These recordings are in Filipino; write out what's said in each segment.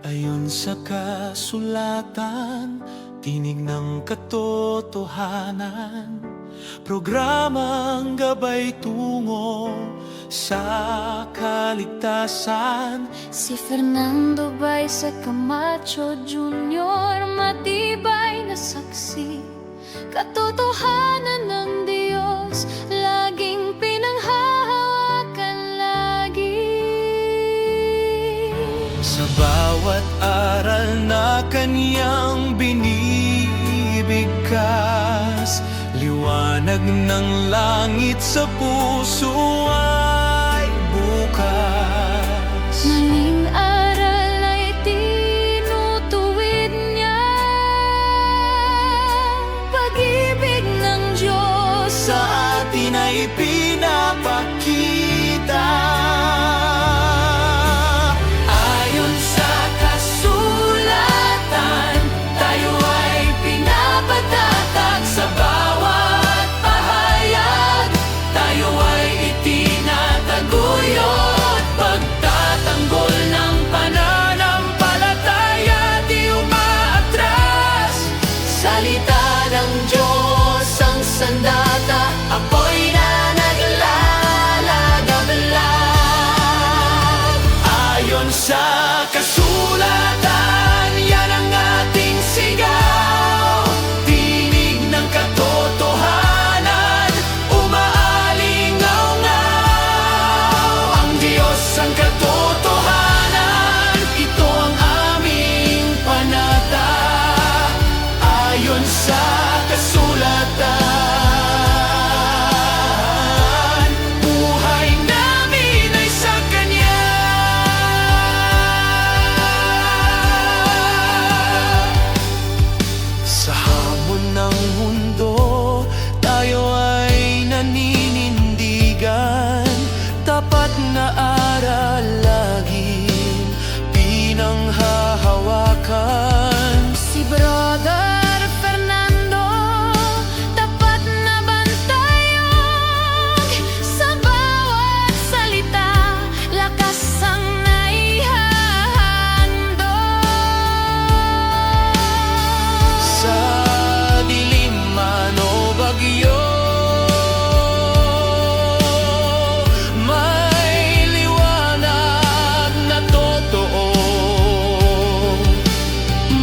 Ayon sa kasulatan, tinig ng katotohanan, programang gabay tungo sa kaligtasan. Si Fernando Baisa Camacho Jr. matibay na saksi, katotohanan ng Diyos laging pinanghahawakan lagi. Sa bawat aral na kanyang binibigkas, liwanag ng langit sa puso ay bukas. Maling aral ay tinutuwid niya, pag-ibig ng Diyos Sa atin ay pinapakita. Ayon sa kasulatan, tayo ay pinapatatag. Sa bawat pahayag, tayo ay itinataguyod. Pagtatanggol ng pananampalataya, di umaatras. Salita ng Diyos ang sandata, apoy na naglalagablab. Ayon sa kasulatan, yan ang ating sigaw. Tinig ng katotohanan, umaalingaw-ngaw. Ang Diyos ang katotohanan, ito ang aming panata. Ayon sa kasulatan, buhay namin ay sa Kanya. Sa hamon ng mundo, tayo ay naninindigan. Tapat na aral laging pinanghahawakan. Si Brother Fernando, tapat na bantayog. Sa bawat salita, lakas ang naihahandog. Sa dilim man o bagyo, may liwanag na totoo.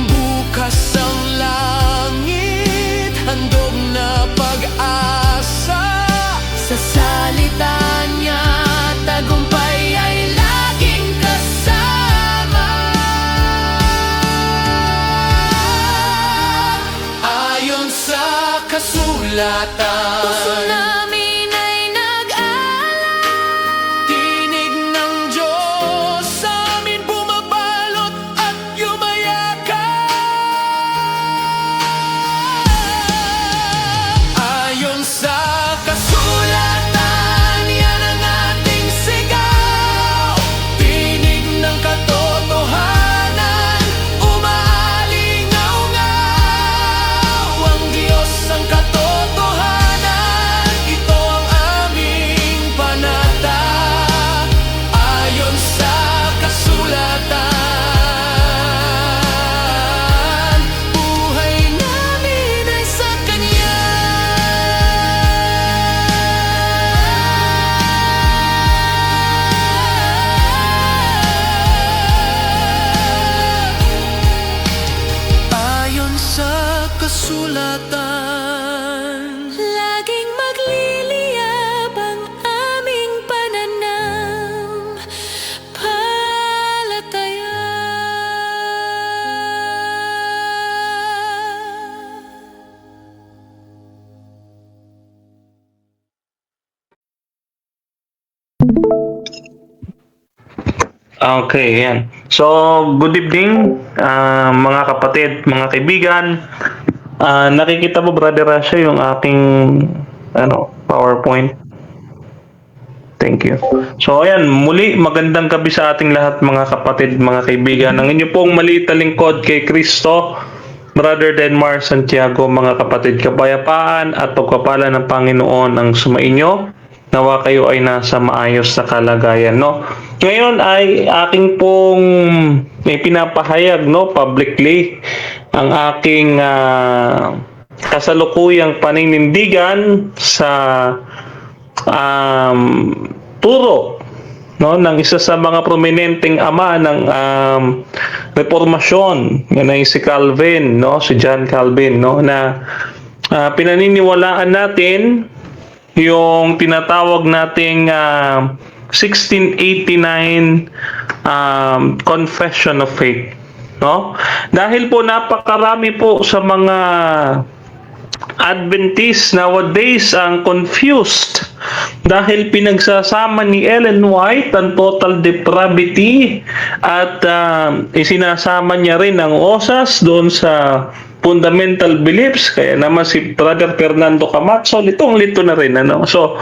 Bukas ang langit, handog na pag-asa. Sa salita niya, tagumpay ay laging kasama. Ayon sa kasulatan, Puso namin ay nag-aalala. tinig ng Diyos sa amin bumabalot at yumayakap. Ayon sa kasulatan, yan ang ating sigaw. Tinig ng katotohanan, umaalingaw-ngaw. Ang Diyos ang katotohanan, ito ang aming panata. Ayon sa kasulatan, buhay namin ay sa Kanya. Ayon sa kasulatan, Laging magliliyab ang aming pananampalataya. Okay, yan. So, good evening, mga kapatid, mga kaibigan. Nakikita mo, Brother Rasha, yung aking PowerPoint. Thank you. So, ayan, muli, magandang gabi sa ating lahat, mga kapatid, mga kaibigan. Ang inyo pong maliit na lingkod kay Kristo, Brother Denmar Santiago, mga kapatid, kapayapaan at pagpapala ng Panginoon ang sumainyo. Nawa kayo ay nasa maayos na kalagayan, no? Ngayon ay aking pong may pinapahayag, no, publicly ang aking kasalukuyang paninindigan sa turo, no, ng isa sa mga prominenteng ama ng reformasyon, yan ay si Calvin, no, si John Calvin, no, na pinaniniwalaan natin yung tinatawag nating 1689 Confession of Faith, no? Dahil po napakarami po sa mga Adventists nowadays ang confused dahil pinagsasama ni Ellen White ang total depravity at isinasama niya rin ang OSAS doon sa fundamental beliefs. Kaya naman si Brother Fernando Camacho litong-lito na rin, ano? So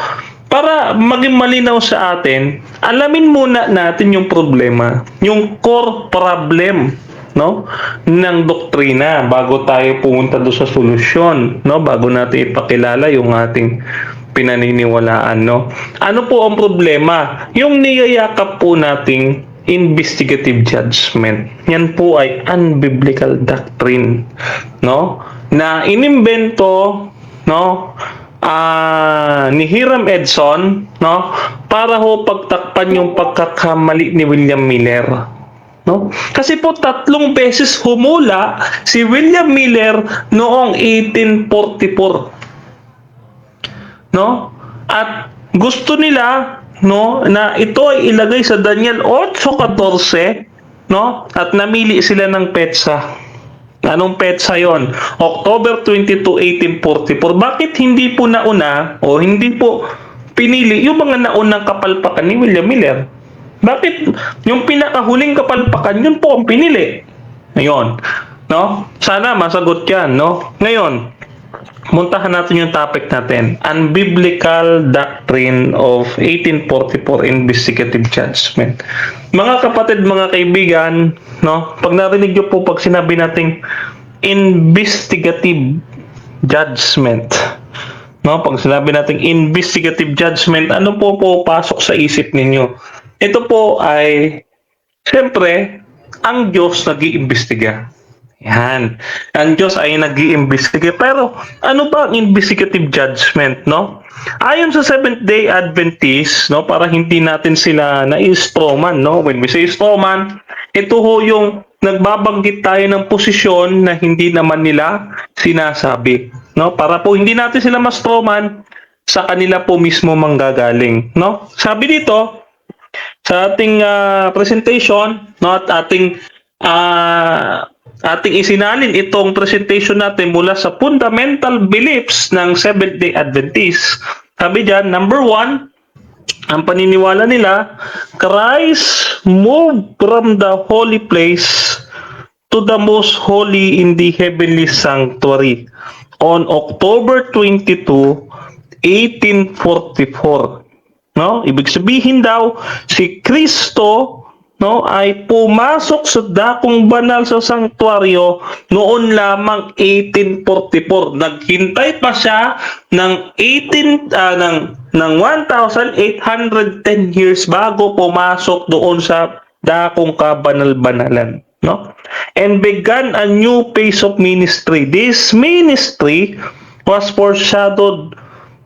para maging malinaw sa atin, alamin muna natin yung problema, yung core problem, no, ng doktrina bago tayo pumunta do sa solusyon, no, bago natin ipakilala yung ating pinaniniwalaan, no. Ano po ang problema? Yung niyayakap po nating investigative judgment. Yan po ay unbiblical doctrine, no, na inimbento, no, ni Hiram Edson, no, para ho pagtakpan yung pagkakamali ni William Miller, no? Kasi po 3 beses humula si William Miller noong 1844, no? At gusto nila, no, na ito ay ilagay sa Daniel 8:14, no? At namili sila ng petsa. Anong petsa yon? October 22, 1844. Bakit hindi po nauna o hindi po pinili yung mga naunang kapalpakan ni William Miller? Bakit yung pinakahuling kapalpakan yun po ang pinili? Ngayon, no? Sana masagot yan, no? Ngayon, muntahan natin yung topic natin. Unbiblical Doctrine of 1844 Investigative Judgment. Mga kapatid, mga kaibigan, no? Pag narinig nyo po pag sinabi nating investigative judgment, no? Pag sinabi nating investigative judgment, ano po pasok sa isip ninyo? Ito po ay, siyempre, ang Diyos nag-iimbestiga. Yan. Ang Diyos ay nag-iimbestiga. Pero, ano ba ang investigative judgment, no? Ayon sa Seventh-day Adventists, no, para hindi natin sila na-strawman, no? When we say strawman, ito ho yung nagbabanggit tayo ng posisyon na hindi naman nila sinasabi, no? Para po hindi natin sila ma-strawman, sa kanila po mismo manggagaling, no? Sabi dito, sa ating presentation, no, at ating isinalin itong presentation natin mula sa fundamental beliefs ng Seventh-day Adventists. Sabi dyan, number 1, ang paniniwala nila, Christ moved from the holy place to the most holy in the heavenly sanctuary on October 22, 1844. No? Ibig sabihin daw, si Kristo, no, ay pumasok sa dakong banal sa sanktuaryo noon lamang 1844. Naghintay pa siya ng 1,810 years bago pumasok doon sa dakong kabanal-banalan, no? And began a new phase of ministry. This ministry was foreshadowed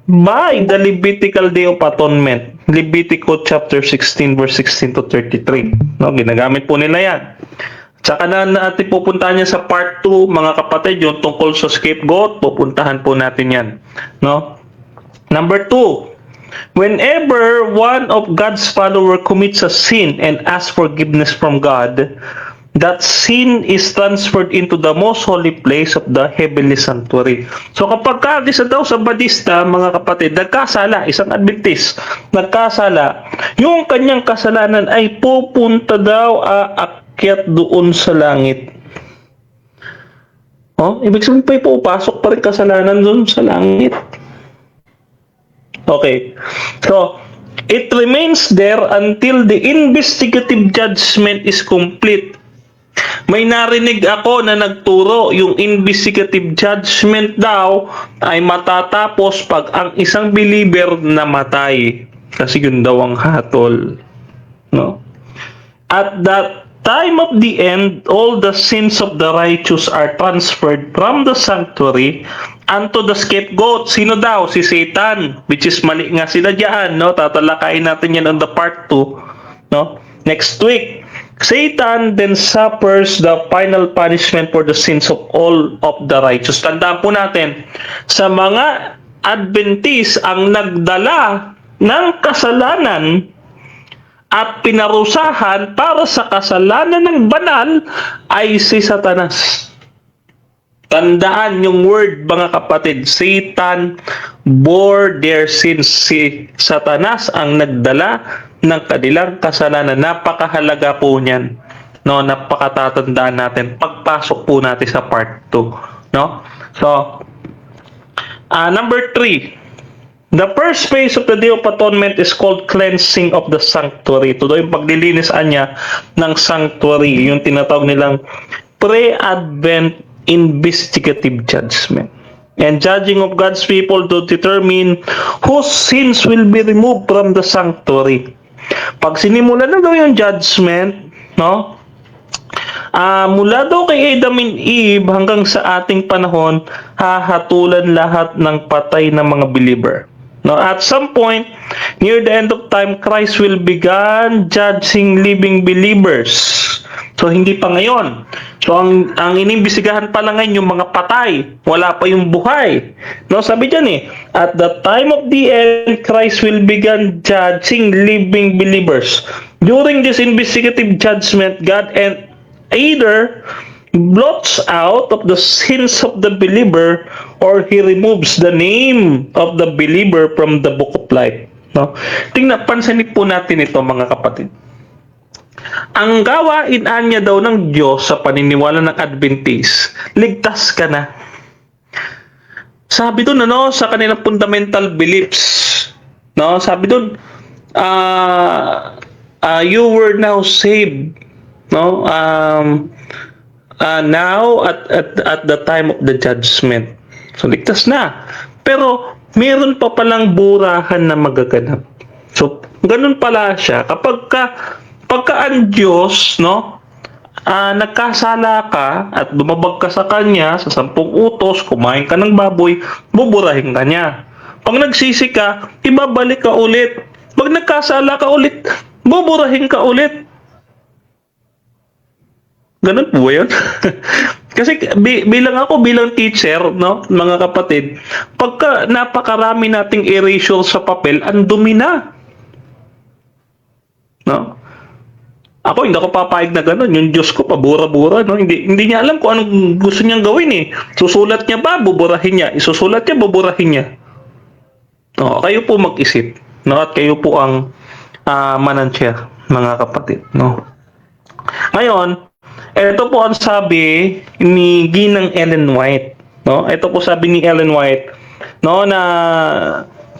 by the Levitical Day of Atonement, Leviticus chapter 16 verse 16 to 33. No, ginagamit po nila 'yan. Tsaka na natin pupuntahan yan sa part 2, mga kapatid, yung tungkol sa scapegoat, pupuntahan po natin 'yan, no? Number 2, whenever one of God's follower commits a sin and asks forgiveness from God, that sin is transferred into the most holy place of the heavenly sanctuary. So kapag isa daw sa badista, mga kapatid, nagkasala, isang Adventist, nagkasala, yung kanyang kasalanan ay pupunta daw aakyat doon sa langit. Oh, ibig sabihin pa pupasok pa rin kasalanan doon sa langit. Okay. So, it remains there until the investigative judgment is complete. May narinig ako na nagturo yung investigative judgment daw ay matatapos pag ang isang believer namatay. Kasi yun daw ang hatol, no? At that time of the end, all the sins of the righteous are transferred from the sanctuary unto the scapegoat. Sino daw? Si Satan, which is mali nga sila diyan, no? Tatalakayin natin yan on the part 2, no? Next week. Satan then suffers the final punishment for the sins of all of the righteous. Tandaan po natin, sa mga Adventist ang nagdala ng kasalanan at pinarusahan para sa kasalanan ng banal ay si Satanas. Tandaan yung word, mga kapatid. Satan bore their sins. Si Satanas ang nagdala ng kanilang kasalanan. Napakahalaga po niyan. No, napakatatandaan natin. Pagpasok po natin sa part 2. No? So, number 3. The first phase of the Day of Atonement is called cleansing of the sanctuary. Ito daw yung paglilinis niya ng sanctuary, yung tinatawag nilang pre-advent investigative judgment. And judging of God's people to determine whose sins will be removed from the sanctuary. Pag sinimula na daw yung judgment, no? Mula daw kay Adam and Eve hanggang sa ating panahon, hahatulan lahat ng patay na mga believer. Now, at some point, near the end of time, Christ will begin judging living believers. So, hindi pa ngayon. So, ang inimbisigahan pa lang ngayon yung mga patay. Wala pa yung buhay. No, sabi dyan at the time of the end, Christ will begin judging living believers. During this investigative judgment, God either blots out of the sins of the believer or he removes the name of the believer from the book of life. No? Pansinin po natin ito, mga kapatid. Ang gawain niya daw ng Diyos sa paniniwala ng Adventist, ligtas ka na. Sabi doon sa kanilang fundamental beliefs, no? Sabi doon, you were now saved, no? Now at the time of the judgment. So ligtas na. Pero meron pa palang burahan na magaganap. So ganun pala siya pagka ang Diyos, no, nagkasala ka at lumabag ka sa kanya sa 10 utos, kumain ka ng baboy, buburahin ka niya. Pag nagsisi ka, ibabalik ka ulit. Pag nagkasala ka ulit, buburahin ka ulit. Ganun po yun. Kasi bilang teacher, no, mga kapatid, pagka napakarami nating erasure sa papel, ang dumi na. No? Ako, hindi ako papayag na gano'n. Yung Diyos ko, pabura-bura. No? Hindi niya alam kung anong gusto niyang gawin . Susulat niya ba, buburahin niya. Isusulat niya, buburahin niya. No, kayo po mag-isip. No? At kayo po ang manansya, mga kapatid. No? Ngayon, ito po ang sabi ni Ginang Ellen White. No? Ito po sabi ni Ellen White, no, na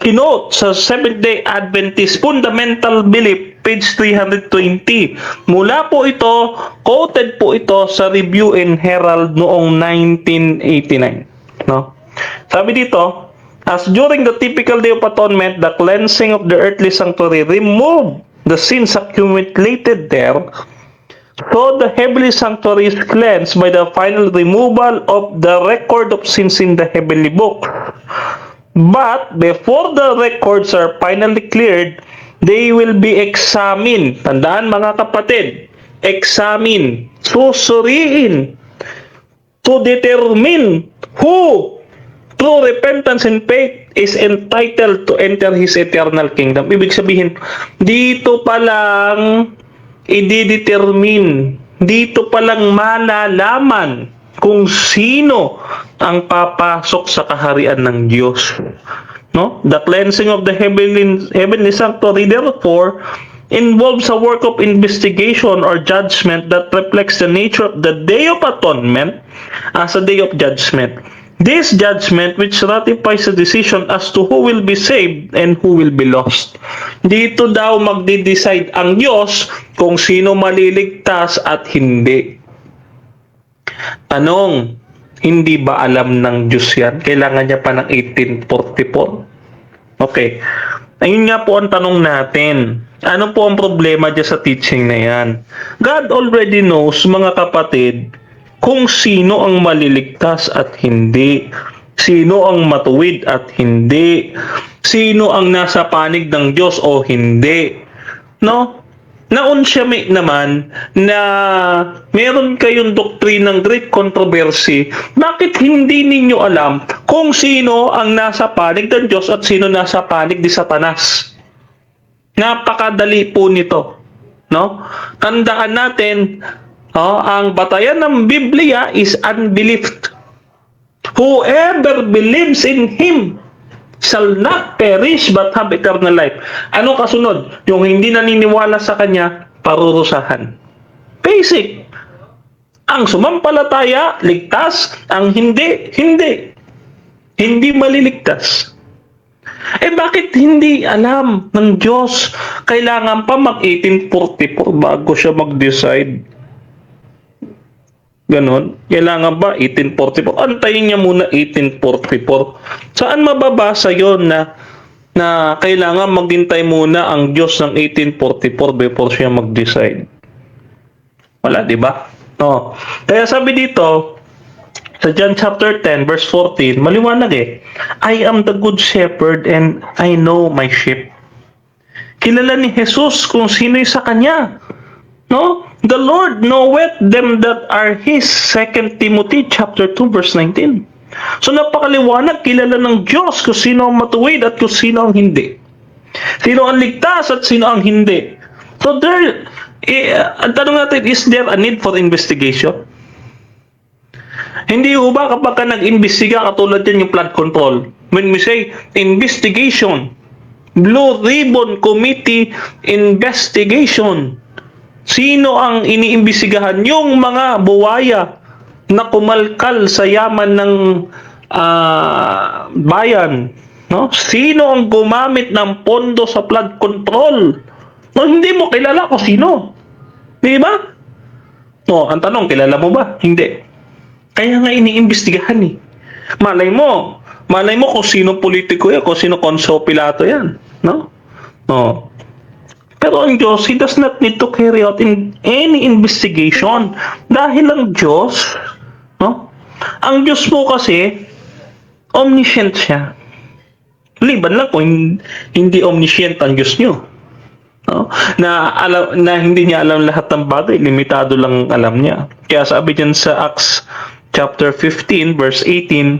kinote sa Seventh-day Adventist Fundamental Belief, page 320. Mula po ito, quoted po ito sa Review and Herald noong 1989. No? Sabi dito, as during the typical Day of Atonement, the cleansing of the earthly sanctuary removed the sins accumulated there, so the heavenly sanctuary is cleansed by the final removal of the record of sins in the heavenly book. But before the records are finally cleared, they will be examined. Tandaan, mga kapatid, examine, susuriin, to determine who, through repentance and faith, is entitled to enter His eternal kingdom. Ibig sabihin, dito pa lang i-determine, dito pa lang malalaman kung sino ang papasok sa kaharian ng Diyos. No? The cleansing of the heavenly sanctuary, therefore, involves a work of investigation or judgment that reflects the nature of the Day of Atonement as a day of judgment. This judgment which ratifies the decision as to who will be saved and who will be lost. Dito daw magde-decide ang Diyos kung sino maliligtas at hindi. Tanong, hindi ba alam ng Diyos yan? Kailangan niya pa ng 1844? Okay. Ayun nga po ang tanong natin. Ano po ang problema dyan sa teaching na yan? God already knows, mga kapatid, kung sino ang maliligtas at hindi. Sino ang matuwid at hindi. Sino ang nasa panig ng Diyos o hindi. No? Naunsyami naman na meron kayong doktrinang great controversy. Bakit hindi ninyo alam kung sino ang nasa panig ng Diyos at sino nasa panig ni Satanas? Napakadali po nito. No? Tandaan natin, ang batayan ng Biblia is unbelief. Whoever believes in Him shall not perish but have eternal life. Ano kasunod? Yung hindi naniniwala sa Kanya, parurusahan. Basic. Ang sumampalataya, ligtas. Ang hindi, hindi. Hindi maliligtas. Bakit hindi alam ng Diyos? Kailangan pa mag-1844 bago siya mag-decide. Ganon. Kailangan ba 1844? Antayin niya muna 1844. Saan mababasa yon na kailangan maghintay muna ang Diyos ng 1844 before siya mag-decide? Wala, di ba? No. Kaya sabi dito, sa John chapter 10 verse 14, maliwanag I am the good shepherd and I know my sheep. Kilala ni Jesus kung sino'y sa Kanya. No? The Lord knoweth them that are His. 2 Timothy chapter 2 verse 19. So napakaliwanag, kilala ng Diyos kung sino ang matuwid at kung sino ang hindi. Sino ang ligtas at sino ang hindi. So there, ang tanong natin, is there a need for investigation? Hindi ho ba kapag ka nag-imbestiga, katulad yan yung flood control, when we say investigation, Blue Ribbon Committee investigation, sino ang iniimbestigahan? Yung mga buwaya na kumalkal sa yaman ng bayan. No? Sino ang gumamit ng pondo sa flood control? No, hindi mo kilala kung sino. Di ba? No, ang tanong, kilala mo ba? Hindi. Kaya nga iniimbestigahan Malay mo kung sino politiko yan, kung sino Konso Pilato yan. No? No. Pero ang Diyos, He does not need to carry out in any investigation. Dahil ang Diyos, no? Ang Diyos po kasi, omniscient siya. Liban lang kung hindi omniscient ang Diyos nyo. No? Na hindi niya alam lahat ng bagay, limitado lang alam niya. Kaya sabi diyan sa Acts chapter 15 verse 18,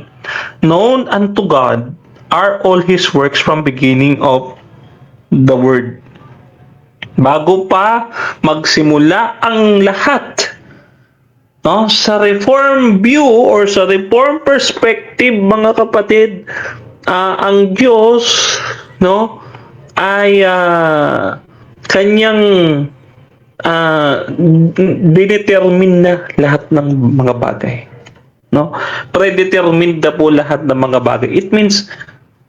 known unto God are all His works from beginning of the world. Bago pa magsimula ang lahat, no, sa reform view or sa reform perspective, mga kapatid, ang Diyos, no, ay kanyang dinetermine na lahat ng mga bagay. No? Predetermined na po lahat ng mga bagay. It means,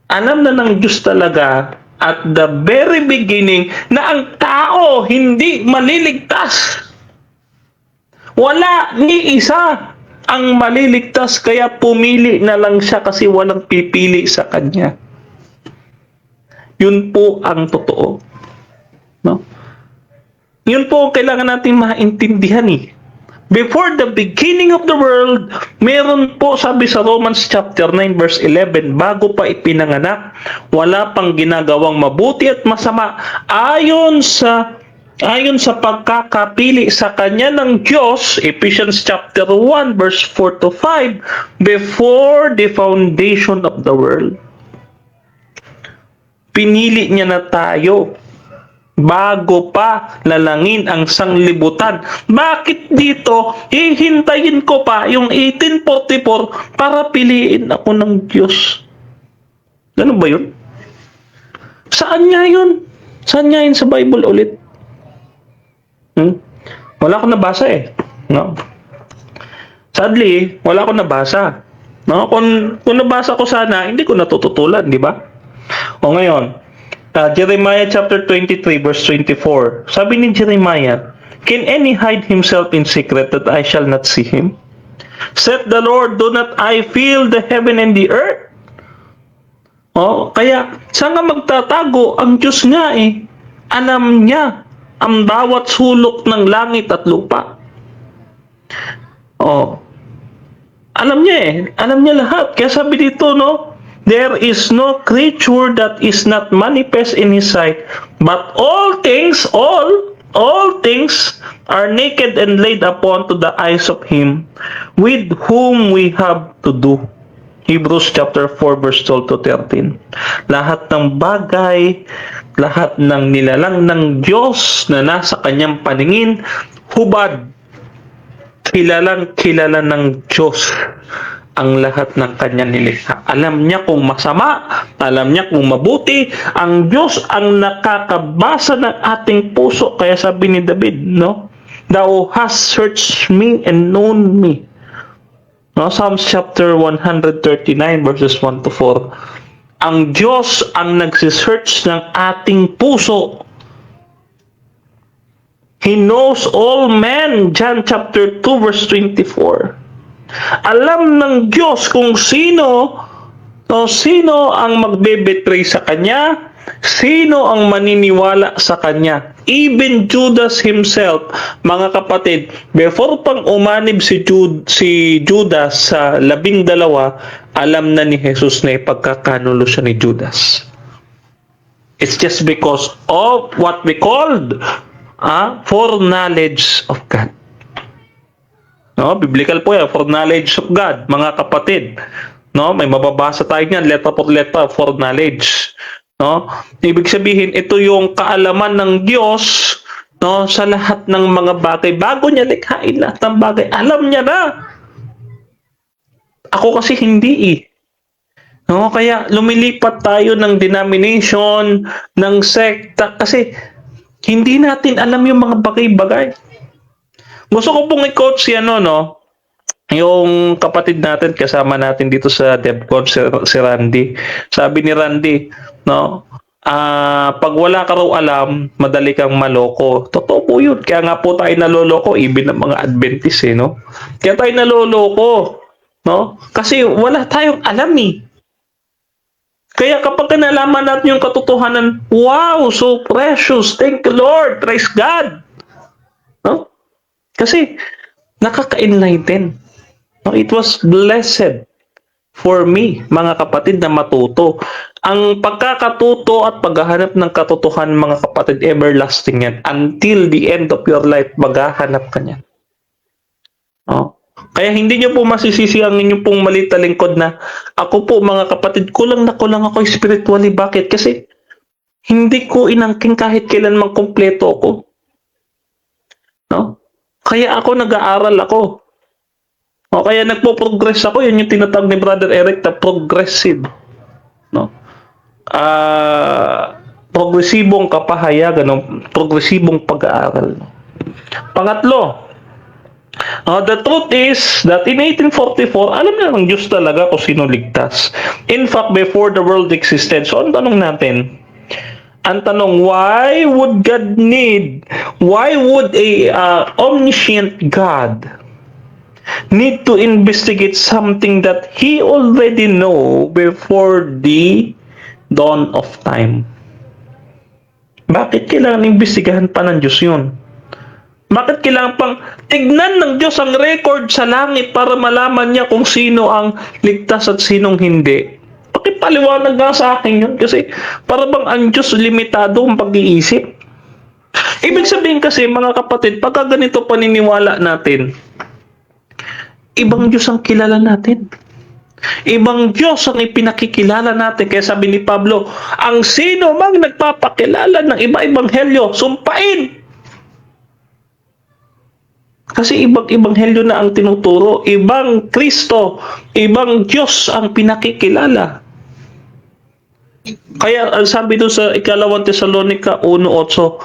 alam na ng Diyos talaga at the very beginning na ang tao hindi maliligtas. Wala ni isa ang maliligtas, kaya pumili na lang siya kasi walang pipili sa kanya. Yun po ang totoo. No? Yun po ang kailangan natin maintindihan Before the beginning of the world, meron po, sabi sa Romans chapter 9 verse 11, bago pa ipinanganak, wala pang ginagawang mabuti at masama ayon sa pagkakapili sa kanya ng Diyos, Ephesians chapter 1 verse 4 to 5, before the foundation of the world. Pinili niya na tayo bago pa lalangin ang sanglibutan. Bakit dito hihintayin ko pa yung 1844 para piliin ako ng Diyos? Ganun ba yun? Saan nga yun? Saan nga yun sa Bible ulit? Wala akong nabasa no? Sadly, wala akong nabasa. No? Kung nabasa ko sana, hindi ko natututulan, di ba? O ngayon, Jeremiah chapter 23 verse 24. Sabi ni Jeremiah, can any hide himself in secret that I shall not see him? Said the Lord, do not I fill the heaven and the earth? Kaya saan nga magtatago? Ang Diyos nga Alam niya ang bawat sulok ng langit at lupa. Oh, alam niya eh. Alam niya lahat. Kaya sabi dito, no? There is no creature that is not manifest in His sight, but all things are naked and laid upon to the eyes of Him with whom we have to do. Hebrews chapter 4 verse 12 to 13. Lahat ng bagay, lahat ng nilalang ng Diyos na nasa kanyang paningin, hubad, kilalang kilala ng Diyos ang lahat ng kanyang nilikha. Alam niya kung masama, alam niya kung mabuti. Ang Diyos ang nakakabasa ng ating puso. Kaya sabi ni David, no? Thou hast searched me and known me. No, Psalms chapter 139 verses 1 to 4. Ang Diyos ang nagsisearch ng ating puso. He knows all men. John chapter 2 verse 24. Alam ng Diyos kung sino ang magbe-betray sa Kanya, sino ang maniniwala sa Kanya. Even Judas himself, mga kapatid, before pang umanib si Judas sa 12, alam na ni Jesus na ipagkakanulo siya ni Judas. It's just because of what we called foreknowledge of God. No, biblical po yan, foreknowledge of God, mga kapatid. No, may mababasa tayo niyan, letter for letter, foreknowledge. No? Ibig sabihin, ito yung kaalaman ng Diyos, no, sa lahat ng mga bagay. Bago niya likhain lahat ng bagay, alam niya na. Ako kasi hindi eh. No, kaya lumilipat tayo ng denomination, ng sekta, kasi hindi natin alam yung mga bagay-bagay. Gusto ko pong i-quote si yung kapatid natin, kasama natin dito sa DevCon, si Randy. Sabi ni Randy, no, pag wala ka raw alam, madali kang maloko. Totoo po yun. Kaya nga po tayo naloloko, even ng mga Adventist, no? Kaya tayo naloloko, no? Kasi wala tayong alam eh. Kaya kapag nalaman natin yung katotohanan, wow, so precious, thank you Lord, praise God. No? Kasi nakaka-enlighten. It was blessed for me, mga kapatid, na matuto. Ang pagkakatuto at paghahanap ng katotohanan, mga kapatid, everlasting yan. Until the end of your life, maghahanap ka niyan. Oh. Kaya hindi nyo po masisisi ang inyong pong maliit na lingkod na ako po, mga kapatid, kulang ako spiritually. Bakit? Kasi hindi ko inangking kahit kailan kompleto ako. No? Kaya ako nag-aaral ako. O kaya nagpo-progress ako, yun yung tinatawag ni Brother Eric na progressive. No? Progresibong kapahayagan, no? Progresibong pag-aaral. No? Pangatlo, the truth is that in 1844, alam na ng Diyos talaga kung sino ligtas. In fact, before the world existed. So, ang tanong natin, why would a omniscient God need to investigate something that He already know before the dawn of time? Bakit kailangan imbestigahan pa ng Diyos yun? Bakit kailangan pang tignan ng Diyos ang record sa langit para malaman niya kung sino ang ligtas at sinong hindi? Pakipaliwanag nga sa akin yun, kasi para bang ang Diyos limitado ang pag-iisip. Ibig sabihin kasi, mga kapatid, pagka ganito paniniwala natin, ibang Diyos ang kilala natin. Ibang Diyos ang ipinakikilala natin. Kaya sabi ni Pablo, ang sino mang nagpapakilala ng iba-ibang helyo, sumpain! Kasi ibang ebanghelyo na ang tinuturo, ibang Kristo, ibang Diyos ang pinakikilala. Kaya ang sabi doon sa 2 Tesalonica 1:8,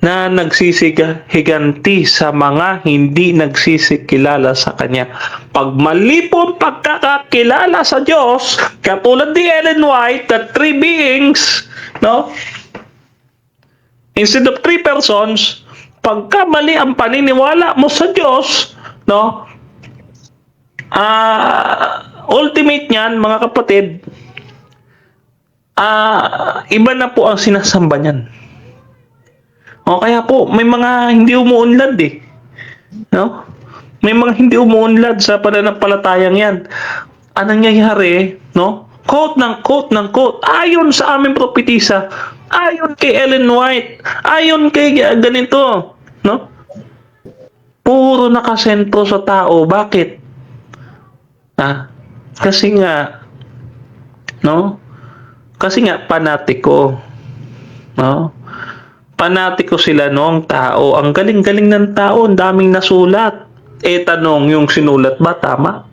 na nagsisihiganti sa mga hindi nagsisikilala sa Kanya. Pag mali po pagkakakilala sa Diyos, katulad ni Ellen White, that three beings, no? Instead of three persons, pagka mali ang paniniwala mo sa Diyos, no? Ultimate niyan, mga kapatid, iba na po ang sinasamba niyan. O kaya po, may mga hindi umuunlad eh. No? May mga hindi umuunlad sa pananampalatayang yan. Anong nangyayari, no? Quote ng quote, ayon sa aming propetisa, ayon kay Ellen White, ayon kay ganito, no? Puro nakasentro sa tao. Bakit? Kasi nga, no? Kasi nga, panatiko. No? Panatiko sila noong tao. Ang galing-galing ng tao, ang daming nasulat. Tanong, yung sinulat ba tama?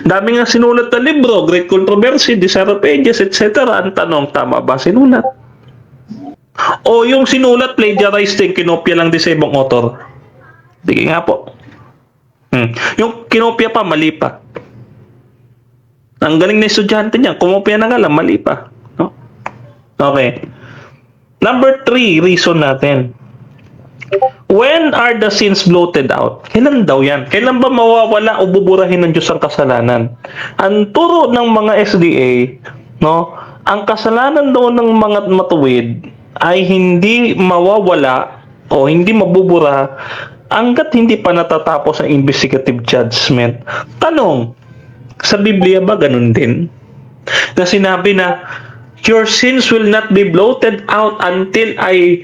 Dami nga sinulat na libro, Great Controversy, Desire of Ages, etc. Ang tanong, tama ba sinulat? O yung sinulat, plagiarized, kinopya lang din sa ibang author. Sige nga po. Yung kinopya pa, mali pa. Ang galing na estudyante niya, kumopya na nga lang, mali pa. No? Okay. Number 3, reason natin. When are the sins blotted out? Kailan daw yan? Kailan ba mawawala o buburahin ng Diyos ang kasalanan? Ang turo ng mga SDA, no, ang kasalanan daw ng mga matuwid ay hindi mawawala o hindi mabubura hanggat hindi pa natatapos ang investigative judgment. Tanong, sa Biblia ba ganun din? Na sinabi na, your sins will not be blotted out until I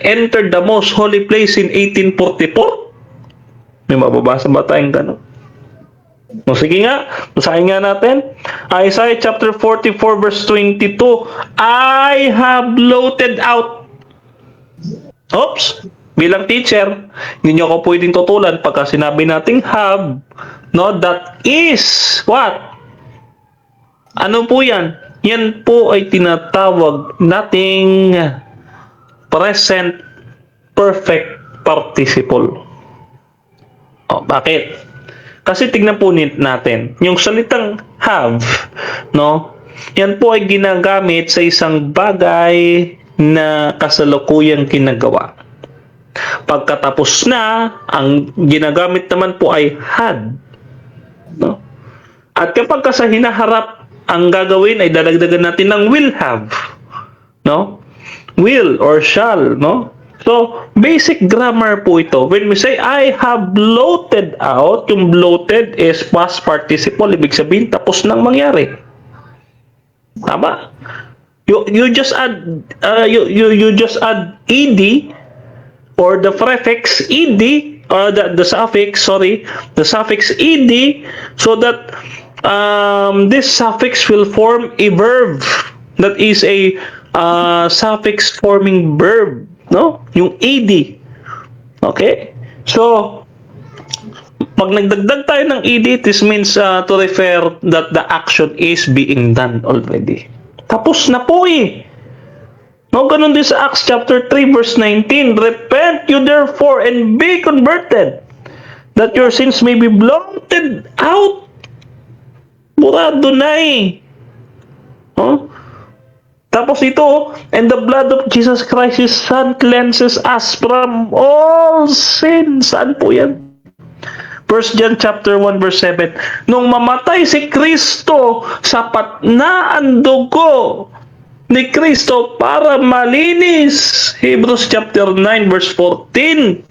entered the most holy place in 1844? May mababasa ba tayong gano'n? O sige nga, basahin nga natin. Isaiah chapter 44 verse 22, I have blotted out. Oops! Bilang teacher, hindi nyo ako pwedeng tutulan pagka sinabi nating have, no, that is what? Ano po yan? Yan po ay tinatawag nating present perfect participle. Bakit? Kasi tignan po natin, yung salitang have, no? Yan po ay ginagamit sa isang bagay na kasalukuyang ginagawa. Pagkatapos na, ang ginagamit naman po ay had. No? At kapag sa hinaharap, ang gagawin ay dadagdagan natin ng will have. No? Will or shall, no? So, basic grammar po ito. When we say, I have blotted out, yung blotted is past participle. Ibig sabihin, tapos nang mangyari. Tama? You just add, you just add ed, or the prefix ed, or the suffix, the suffix ed, so that this suffix will form a verb that is a suffix forming verb, no? Yung ed. Okay? So, pag nagdagdag tayo ng ed, this means to refer that the action is being done already. Tapos na po eh. No, ganun din sa Acts chapter 3 verse 19. Repent you therefore and be converted, that your sins may be blotted out. Burado na eh. Oh? Tapos ito, and the blood of Jesus Christ, His Son, cleanses us from all sin. Saan po yan? 1 John chapter 1 verse 7. Nung mamatay si Kristo, sapat na ang dugo ni Kristo para malinis. Hebrews chapter 9 verse 14.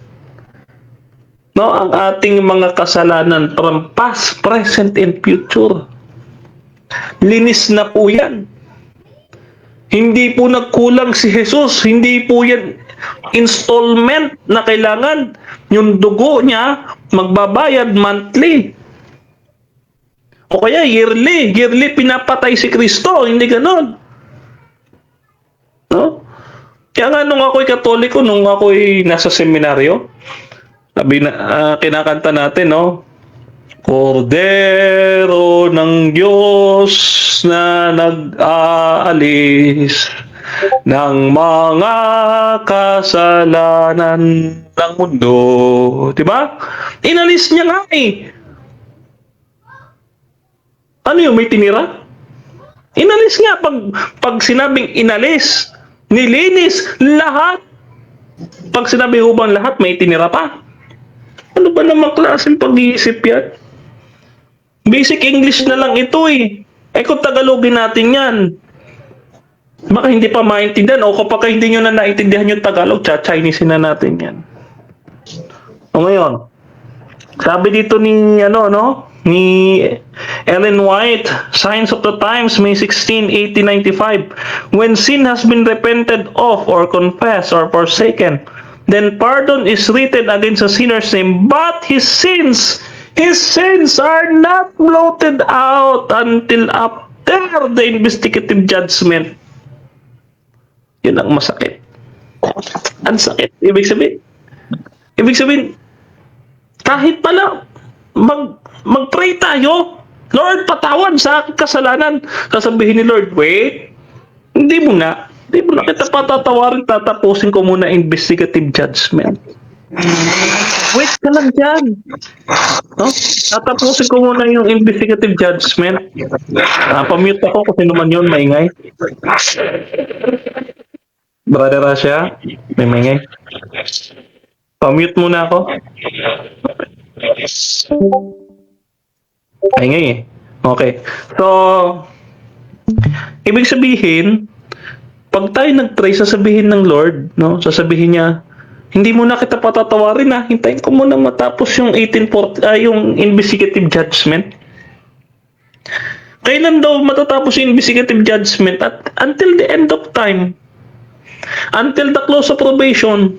No, ang ating mga kasalanan from past, present, and future. Linis na po yan. Hindi po nagkulang si Jesus. Hindi po yan installment na kailangan. Yung dugo niya, magbabayad monthly. O kaya yearly. Yearly pinapatay si Kristo. Hindi ganon. No? Kaya nga nung ako'y Katoliko, nung ako'y nasa seminaryo, sabi na, kinakanta natin, no? Kordero ng Diyos na nag-aalis ng mga kasalanan ng mundo. Diba? Inalis niya nga eh. Ano yun? May tinira? Inalis nga. Pag sinabing inalis, nilinis lahat. Pag sinabi hubang lahat, may tinira pa. Ano ba namang klaseng pag-iisip yan? Basic English na lang ito eh. Kung Tagalogin natin yan. Baka hindi pa maintindihan o kapag hindi nyo na naintindihan yung Tagalog, Chinese na natin yan. O ngayon, sabi dito ni ni Ellen White, Signs of the Times, May 16, 1895. When sin has been repented of or confessed or forsaken, then pardon is written against a sinner's name, but his sins are not blotted out until after the investigative judgment. Yun ang masakit. Ang sakit. Ibig sabihin, kahit pala mag-pray tayo, Lord, patawad sa aking kasalanan. Sasabihin ni Lord, wait, hindi mo na kita patatawarin, tatapusin ko muna investigative judgment. Wait ka lang dyan. No? Tatapusin ko muna yung investigative judgment. Pa-mute ako kasi naman yun, maingay. Brother Rasha, may maingay. Pa-mute muna ako. Maingay eh. Okay. So, ibig sabihin, pag tayo nag-pray, sasabihin ng Lord, no? Sasabihin niya, hindi mo na kita patatawarin na, hintayin ko muna matapos yung yung investigative judgment. Kailan daw matatapos yung investigative judgment? At until the end of time. Until the close of probation,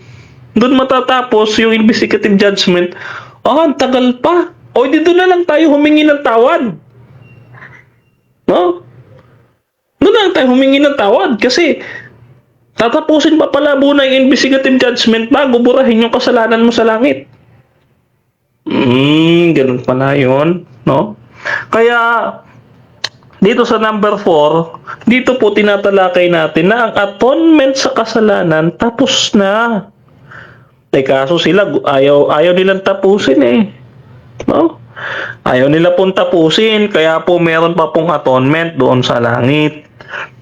doon matatapos yung investigative judgment. Ang tagal pa. O dito na lang tayo humingi ng tawad. No? Doon na lang tayo humingi ng tawad kasi tatapusin pa pala muna yung investigative judgment bago burahin yung kasalanan mo sa langit. Ganun pala yun. No? Kaya dito sa number 4, dito po tinatalakay natin na ang atonement sa kasalanan tapos na. Kaso sila ayaw nilang tapusin eh. No? Ayaw nila pong tapusin, kaya po meron pa pong atonement doon sa langit.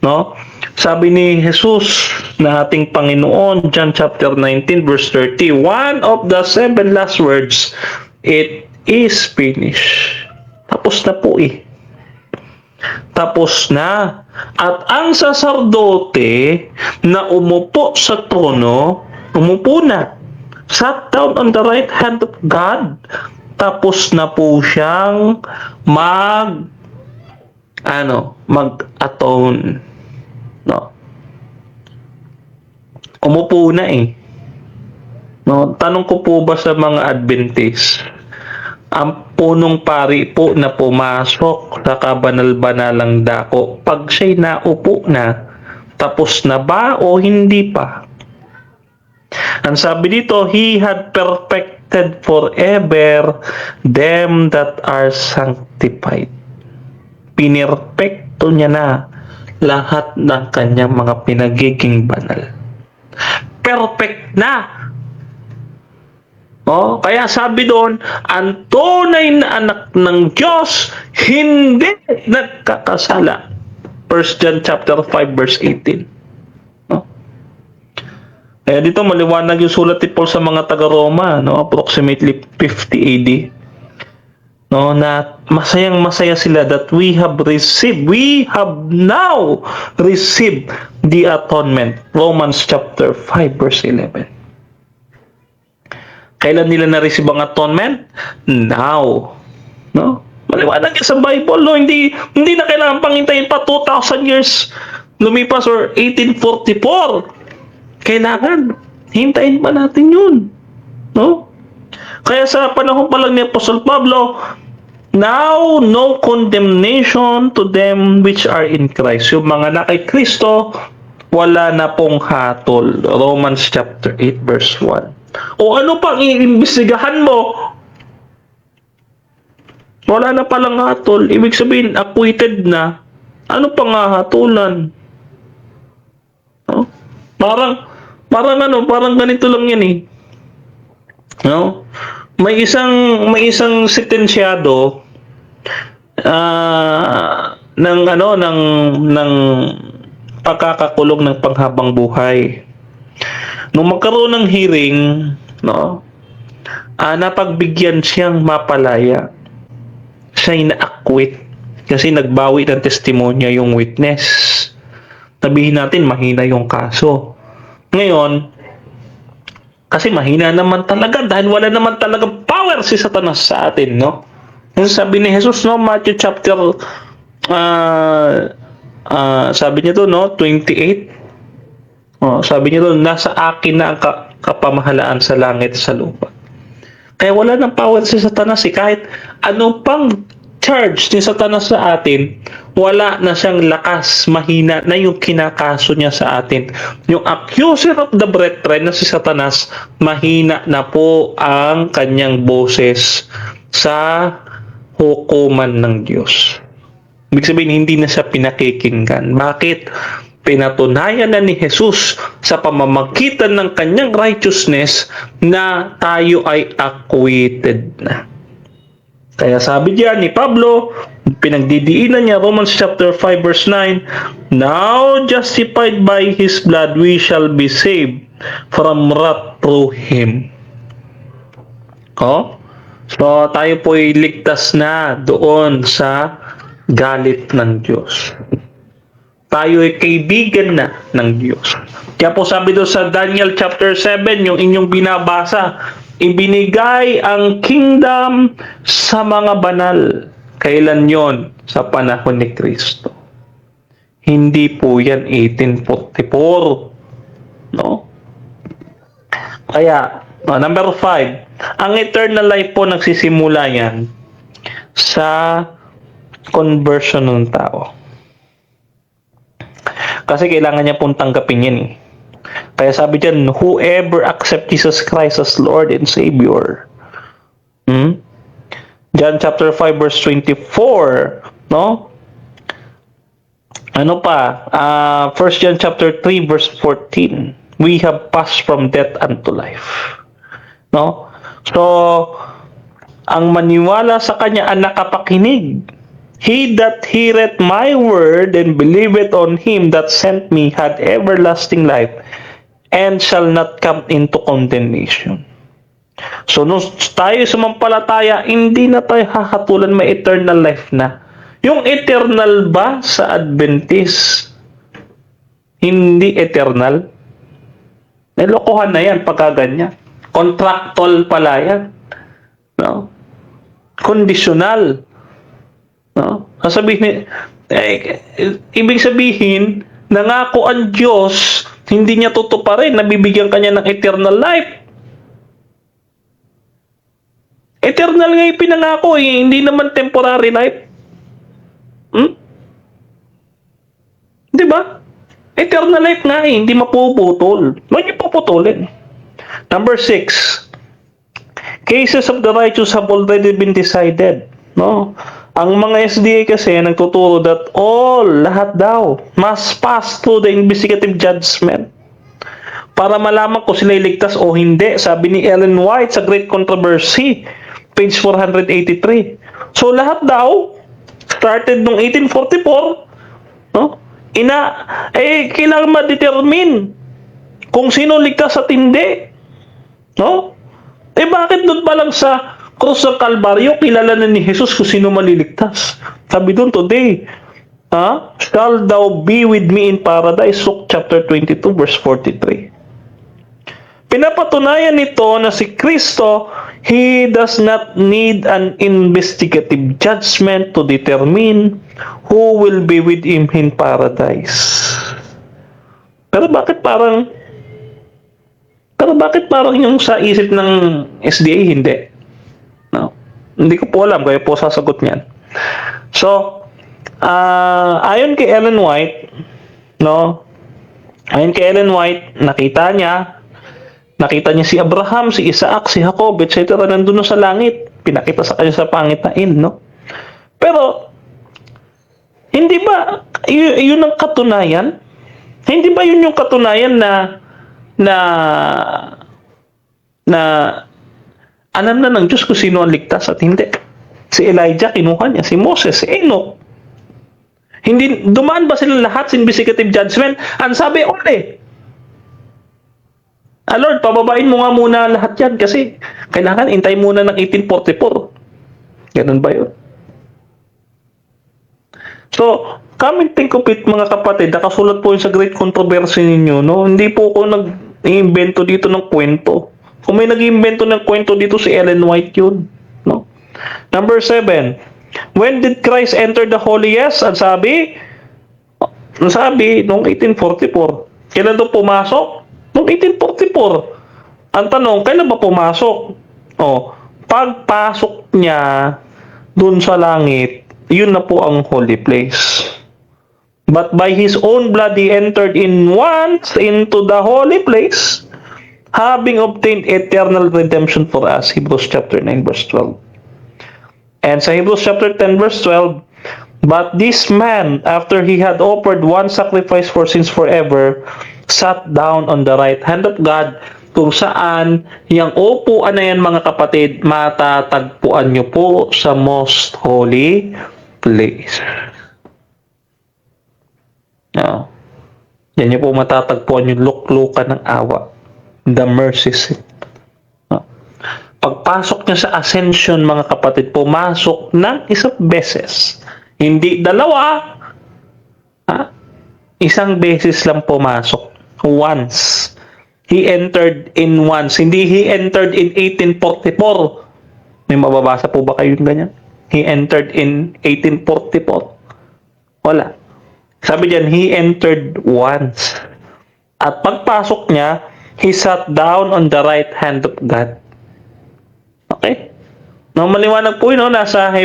No? Sabi ni Jesus na ating Panginoon, John chapter 19 verse 30, one of the 7 last words, it is finished. Tapos na po eh. Tapos na. At ang saserdote na umupo sa trono, umupo na. Sat down on the right hand of God. Tapos na po siyang mag-atone. No. Umupo na eh. No, tanong ko po ba sa mga Adventist, ang punong pari po na pumasok sa kabanal-banalang dako, pag siya'y naupo na, tapos na ba o hindi pa? Ang sabi dito, He had perfected forever them that are sanctified. Pinerpekto niya na lahat ng kanyang mga pinagiging banal. Perfect na! Kaya sabi doon, ang tunay na anak ng Diyos hindi nagkakasala. 1 John chapter 5 verse 18. Kaya dito maliwanag yung sulat ni Paul sa mga taga-Roma, approximately 50 AD. Na masayang-masaya sila that we have now received the atonement. Romans chapter 5 verse 11. Kailan nila na-receive ang atonement? Now. No? Maliwanag yan sa Bible. No? Hindi na kailangan pangintayin pa 2,000 years lumipas or 1844. Kailangan. Hintayin pa natin yun. No? Kaya sa panahon pa lang ni Apostle Pablo, now no condemnation to them which are in Christ. Yung mga na kay Kristo, wala na pong hatol. Romans chapter 8 verse 1. O ano pang iimbestigahan mo? Wala na palang hatol. Ibig sabihin, acquitted na. Ano pang hahatulan? No? Parang ganito lang yan eh. No? May isang sentensyado ng pagkakakulong ng panghabang buhay. Nung magkaroon ng hearing, napagbigyan siyang mapalaya. Siya'y na-acquit kasi nagbawi ng testimonya yung witness. Sabihin natin, mahina yung kaso. Ngayon, kasi mahina naman talaga dahil wala naman talaga power si Satanas sa atin, no? Yung sabi ni Jesus, no, Matthew chapter, sabi niya to, no, 28. Sabi niya doon, nasa akin na ang kapamahalaan sa langit sa lupa. Kaya wala ng power si Satanas. Kahit ano pang charge ni Satanas sa atin, wala na siyang lakas, mahina na yung kinakaso niya sa atin. Yung accuser of the brethren na si Satanas, mahina na po ang kanyang boses sa hukuman ng Diyos. Ibig sabihin, hindi na siya pinakikinggan. Bakit? Pinatunayan na ni Jesus sa pamamagitan ng kanyang righteousness na tayo ay acquitted na. Kaya sabi diyan ni Pablo, pinagdidiinan niya Romans chapter 5 verse 9, now justified by His blood we shall be saved from wrath through Him. So tayo po ay ligtas na doon sa galit ng Diyos. Tayo ay kaibigan na ng Diyos. Kaya po sabi doon sa Daniel chapter 7, yung inyong binabasa, ibinigay ang kingdom sa mga banal. Kailan yon? Sa panahon ni Kristo. Hindi po yan 1844. No? Kaya, number 5, ang eternal life po nagsisimula yan sa conversion ng tao. Kasi kailangan niya pong tanggapin yan eh. Kaya sabi dyan, whoever accept Jesus Christ as Lord and Savior. John chapter 5 verse 24, no? Ano pa? 1 John chapter 3 verse 14. We have passed from death unto life. No? So, ang maniwala sa kanya ang nakapakinig. He that heareth my word and believeth on him that sent me had everlasting life and shall not come into condemnation. So, nung tayo sumampalataya, hindi na tayo hahatulan, may eternal life na. Yung eternal ba sa Adventist, hindi eternal? Nilokohan na yan pagka ganyan. Contractual pala yan. No? Conditional. No? Ibig sabihin, nangako ang Diyos, hindi niya tutuparin, nabibigyan kanya ng eternal life. Eternal nga yung pinangako, hindi naman temporary life. Di ba? Eternal life nga hindi mapuputol. Huwag niyo puputulin. Number 6, cases of the righteous have already been decided. No? Ang mga SDA kasi nagtuturo that lahat daw must pass through the investigative judgment para malaman kung sila iligtas o hindi. Sabi ni Ellen White sa Great Controversy, page 483. So lahat daw started nung 1844, no? Kailangan ma-determine kung sino ligtas at hindi. No? Bakit doon pa lang sa krus ng Kalbaryo, kilala na ni Jesus kung sino maliligtas? Sabi doon, today, shall thou be with me in paradise? Luke chapter 22, verse 43. Pinapatunayan nito na si Kristo, He does not need an investigative judgment to determine who will be with Him in paradise. Pero bakit parang yung sa isip ng SDA hindi? No? Hindi ko po alam, kaya po sasagot niyan. So, ayon kay Ellen White, no? Ayon kay Ellen White, nakita niya si Abraham, si Isaac, si Jacob, etc. nandun sa langit. Pinakita sa kanya sa pangitain, no? Pero, hindi ba yun ang katunayan? Hindi ba yun yung katunayan na alam na ng Diyos kung sino ang ligtas at hindi? Si Elijah, kinuha niya. Si Moses, si Enoch. Hindi, dumaan ba sila lahat sa investigative judgment? Ang sabi, Lord, pababain mo nga muna lahat yan kasi kailangan intay muna ng 1844. Ganun ba yun? So, come and think of it, mga kapatid, nakasulat po yun sa Great Controversy ninyo, no? Hindi po ako nag-iimbento dito ng kwento. Kung may nag-iimbento ng kwento dito, si Ellen White yun, no? Number 7, when did Christ enter the holiest? Ang sabi, noong 1844. Kailan doon pumasok? Noong 1844. Ang tanong, kailan ba pumasok? Pagpasok niya doon sa langit, yun na po ang holy place. But by His own blood, He entered in once into the holy place, having obtained eternal redemption for us. Hebrews chapter 9 verse 12. And sa Hebrews chapter 10 verse 12, but this man, after he had offered one sacrifice for sins forever, sat down on the right hand of God, kung saan yung upuan na yan, mga kapatid, matatagpuan nyo po sa most holy place. Yan nyo po matatagpuan yung luklukan ng awa, the mercy seat. Pagpasok niya sa ascension, mga kapatid, pumasok ng isang beses. Hindi dalawa. Isang beses lang pumasok. Once. He entered in once. Hindi He entered in 1844. May mababasa po ba kayo ganyan? He entered in 1844. Wala. Sabi diyan, He entered once. At pagpasok niya, He sat down on the right hand of God. Okay? No, maliwanag po yun, no? Nasa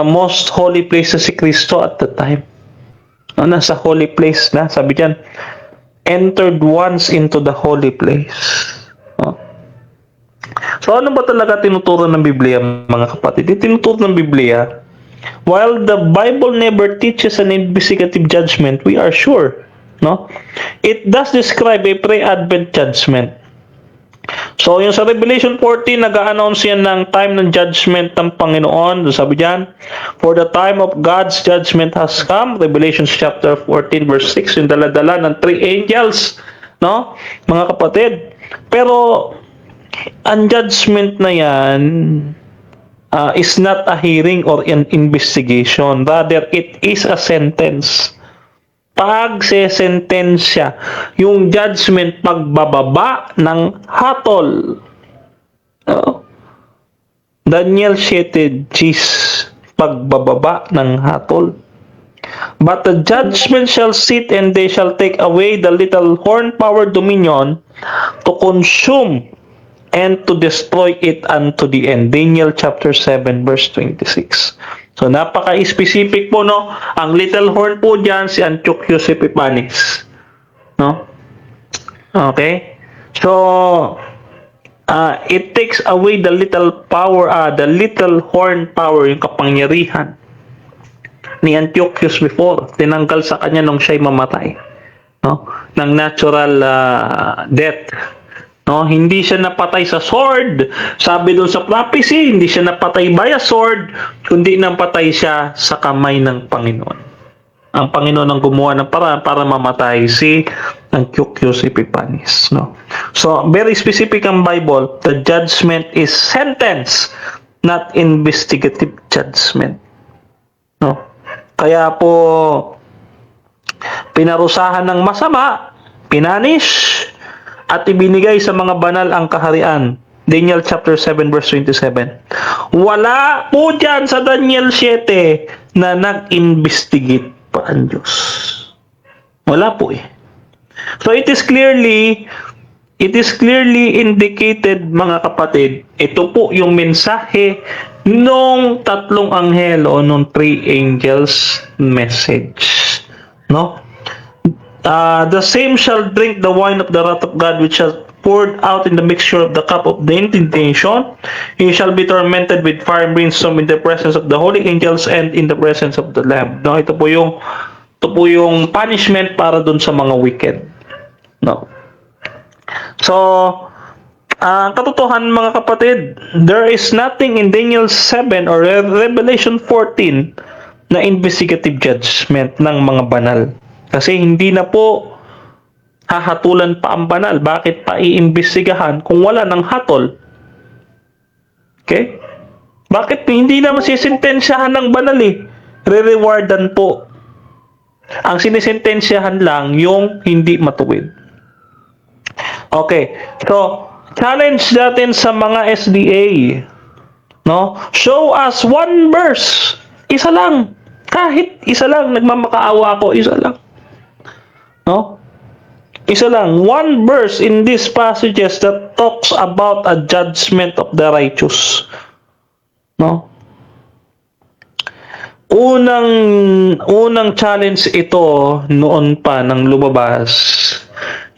most holy place si Kristo at the time. No, nasa holy place na, sabi diyan, entered once into the holy place. No? So ano ba talaga tinuturo ng Biblia, mga kapatid? Tinuturo ng Biblia, while the Bible never teaches an investigative judgment, we are sure, no? It does describe a pre-advent judgment. So, yung sa Revelation 14, nag-a-announce yan ng time ng judgment ng Panginoon. Sabi diyan, for the time of God's judgment has come. Revelation chapter 14 verse 6, yung dala-dala ng 3 angels, no? Mga kapatid. Pero, ang judgment na yan is not a hearing or an investigation. Rather, it is a sentence. Pagsesentensya, yung judgment, pagbababa ng hatol. Daniel 7:10, pagbababa ng hatol. But the judgment shall sit, and they shall take away the little horn power dominion to consume and to destroy it unto the end. Daniel chapter 7 verse 26. So, napaka-specific po, no? Ang little horn po dyan, si Antiochus Epiphanes. No? Okay? So, it takes away the little power, the little horn power, yung kapangyarihan ni Antiochus before. Tinanggal sa kanya nung siya'y mamatay. No? Ng natural death. No, hindi siya napatay sa sword. Sabi doon sa prophecy, hindi siya napatay by a sword, kundi napatay siya sa kamay ng Panginoon. Ang Panginoon ang gumawa ng paraan para mamatay si Antiochus Epiphanes, no. So, very specific ang Bible. The judgment is sentence, not investigative judgment. No. Kaya po pinarusahan ng masama, pinanish, at ibinigay sa mga banal ang kaharian. Daniel chapter 7 verse 27. Wala po dyan sa Daniel 7 na nag-investigate pa ang Diyos. Wala po eh. So it is clearly indicated, mga kapatid, ito po yung mensahe nung tatlong anghel o nung 3 angels message. No? The same shall drink the wine of the wrath of God, which shall poured out in the mixture of the cup of the indignation. He shall be tormented with fire and brimstone in the presence of the holy angels and in the presence of the Lamb. No, ito po yung punishment para dun sa mga wicked. No. So, katotohanan, mga kapatid, there is nothing in Daniel 7 or Revelation 14 na investigative judgment ng mga banal. Kasi hindi na po hahatulan pa ang banal. Bakit pa iimbestigahan kung wala ng hatol? Okay? Bakit hindi na masisintensyahan ng banal eh? re-rewardan po. Ang sinisentensyahan lang yung hindi matuwid. Okay. So, challenge natin sa mga SDA. No? Show us one verse. Isa lang. Kahit isa lang. Nagmamakaawa ako. Isa lang. No? Isa lang. One verse in these passages that talks about a judgment of the righteous. No? Unang challenge ito noon pa nang lumabas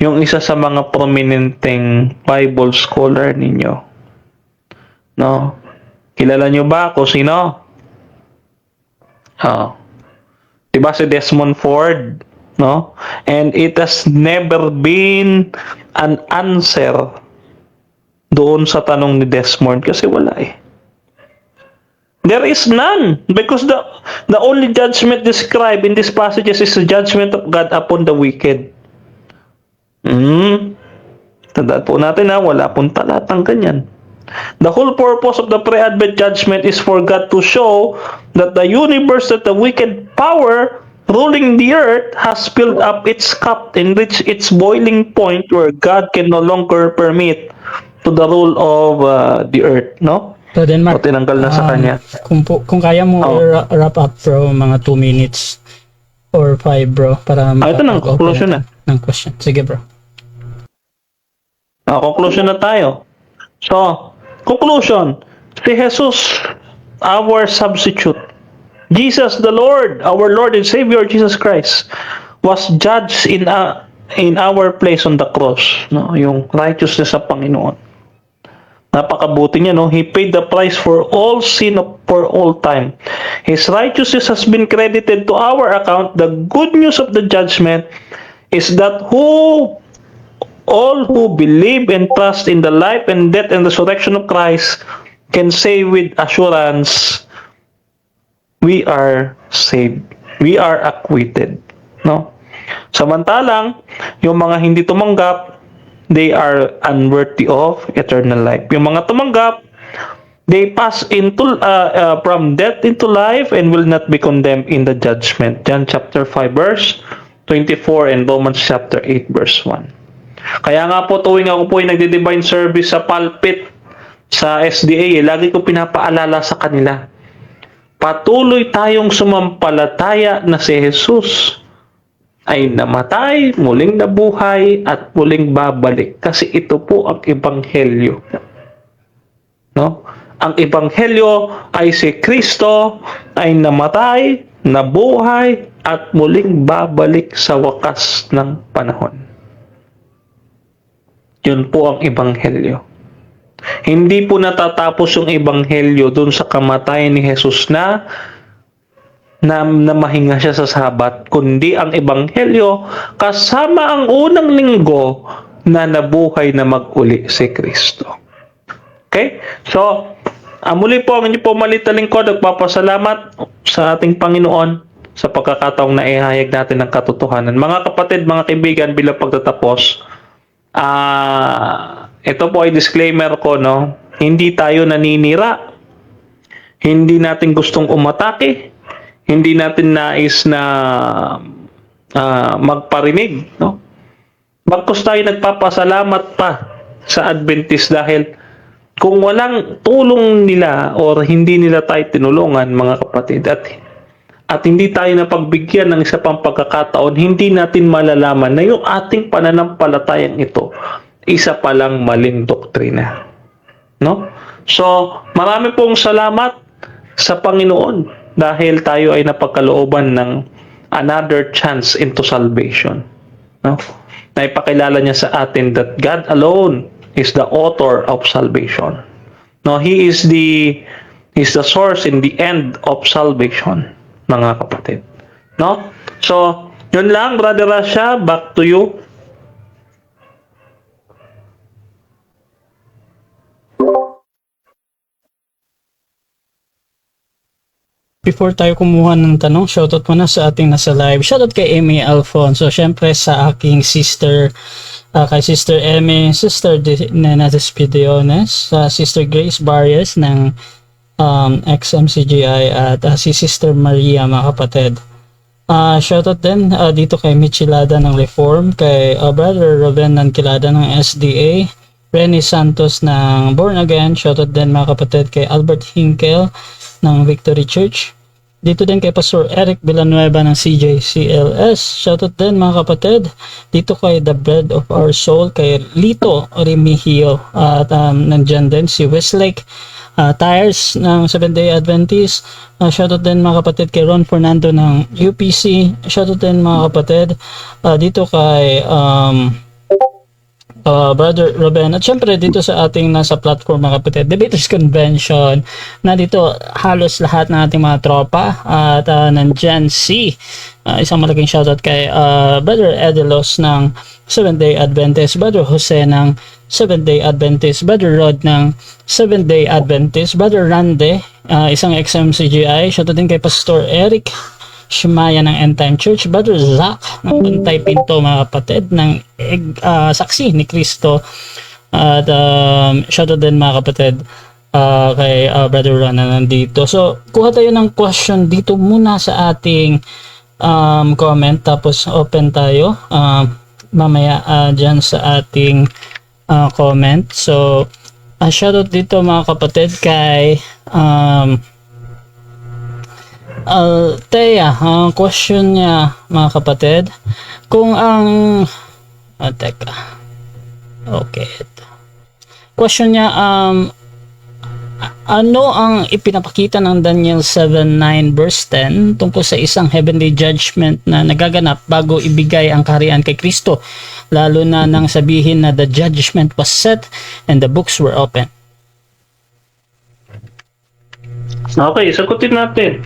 yung isa sa mga prominenteng Bible scholar ninyo. No? Kilala nyo ba kung sino? Diba si Desmond Ford? No? And it has never been an answer doon sa tanong ni Desmond kasi wala eh. There is none because the only judgment described in these passages is the judgment of God upon the wicked. Tandaan po natin wala pong talatang ganyan. The whole purpose of the pre-advent judgment is for God to show that the universe, that the wicked power ruling the earth has filled up its cup and reached its boiling point where God can no longer permit to the rule of the earth, no? So then, Mark, O tinanggal na sa kanya. kung kaya mo wrap up, bro, mga 2 minutes or 5, bro, para ito ng conclusion na. Ng question. Sige, bro. Conclusion na tayo. So, conclusion. Si Jesus, our substitute. Jesus the Lord, our Lord and Savior Jesus Christ, was judged in our place on the cross. No? Yung righteousness sa Panginoon. Napakabuti niya, no? He paid the price for all sin for all time. His righteousness has been credited to our account. The good news of the judgment is that all who believe and trust in the life and death and resurrection of Christ can say with assurance, we are saved. We are acquitted. No? Samantalang, yung mga hindi tumanggap, they are unworthy of eternal life. Yung mga tumanggap, they pass into from death into life and will not be condemned in the judgment. John chapter 5 verse 24 and Romans chapter 8 verse 1. Kaya nga po tuwing ako po ay nagdi-divine service sa pulpit sa SDA, lagi ko pinapaalala sa kanila, patuloy tayong sumampalataya na si Jesus ay namatay, muling nabuhay, at muling babalik. Kasi ito po ang ebanghelyo. No? Ang ebanghelyo ay si Kristo ay namatay, nabuhay, at muling babalik sa wakas ng panahon. Yun po ang ebanghelyo. Hindi po natatapos yung ebanghelyo dun sa kamatayan ni Jesus na mahinga siya sa Sabat, kundi ang ebanghelyo kasama ang unang linggo na nabuhay na mag-uli si Kristo. Okay? So, muli po ang inyo po maliit na lingkod, nagpapasalamat sa ating Panginoon sa pagkakataong naihayag natin ng katotohanan. Mga kapatid, mga kaibigan, bilang pagtatapos, ito po ay disclaimer ko, no? Hindi tayo naninira. Hindi natin gustong umatake. Hindi natin nais na magparinig, no? Bagkus tayo nagpapasalamat pa sa Adventist dahil kung walang tulong nila or hindi nila tayo tinulungan, mga kapatid, at hindi tayo napagbigyan ng isa pang pagkakataon, hindi natin malalaman na yung ating pananampalatayang ito, isa palang maling doktrina. No? So, marami pong salamat sa Panginoon dahil tayo ay napagkalooban ng another chance into salvation. No? Naipakilala niya sa atin that God alone is the author of salvation. No, He is the source in the end of salvation, mga kapatid. No? So, yun lang, Brother Rasha, back to you. Before tayo kumuha ng tanong, shoutout muna sa ating nasa live. Shoutout kay Amy Alfonso. Syempre sa aking sister, kay Sister Amy, Sister Nena Despidiones, Sister Grace Barrios ng XMCGI at si Sister Maria, mga kapatid. Shoutout din dito kay Michilada ng Reform, kay Brother Ruben Nankilada ng SDA, Renny Santos ng Born Again. Shoutout din, mga kapatid, kay Albert Hinkel ng Victory Church. Dito din kay Pastor Eric Villanueva ng CJCLS. Shoutout din, mga kapatid, dito kay The Bread of Our Soul, kay Lito Remigio, at nandyan din si Westlake Tires ng Seventh Day Adventist. Shoutout din, mga kapatid, kay Ron Fernando ng UPC. Shoutout din, mga kapatid, dito kay Brother Ruben, at syempre dito sa ating nasa platform, mga kapatid, Debaters Convention, na dito halos lahat ng ating mga tropa, at nandyan si isang malaking shoutout kay Brother Edelos ng Seventh Day Adventist, Brother Jose ng Seventh Day Adventist, Brother Rod ng Seventh Day Adventist, Brother Rande, isang XMCGI. Shoutout din kay Pastor Eric Shimaya ng End Time Church, Brother Zach ng Bantay Pinto, mga kapatid, ng Saksi ni Kristo, at shoutout din, mga kapatid, kay Brother Ron na nandito. So kuha tayo ng question dito muna sa ating comment, tapos open tayo mamaya dyan sa ating comment. So shoutout dito, mga kapatid, kay Althea. Ang question niya, mga kapatid, kung ang teka, okay, question niya, ano ang ipinapakita ng Daniel 7:9 verse 10 tungkol sa isang heavenly judgment na nagaganap bago ibigay ang kaharian kay Kristo, lalo na nang sabihin na the judgment was set and the books were open? Okay, sagutin natin.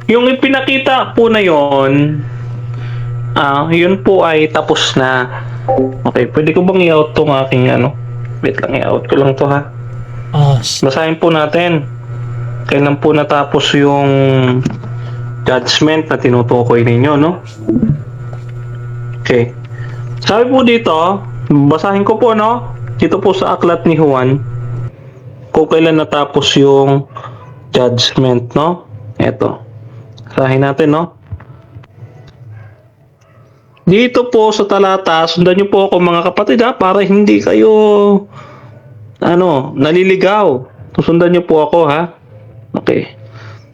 Yung ipinakita po na yon, yun po ay tapos na. Okay, pwede ko bang i-out tong aking wait lang, i-out ko lang to, ha. Basahin po natin. Kailan po natapos yung judgment na tinutukoy ninyo, no? Okay. Sabi po dito, basahin ko po, no? Dito po sa aklat ni Juan, kung kailan natapos yung judgment, no? Eto. Basahin natin, no? Dito po sa talata, sundan niyo po ako, mga kapatid, ha, para hindi kayo naliligaw. Sundan niyo po ako, ha. Okay.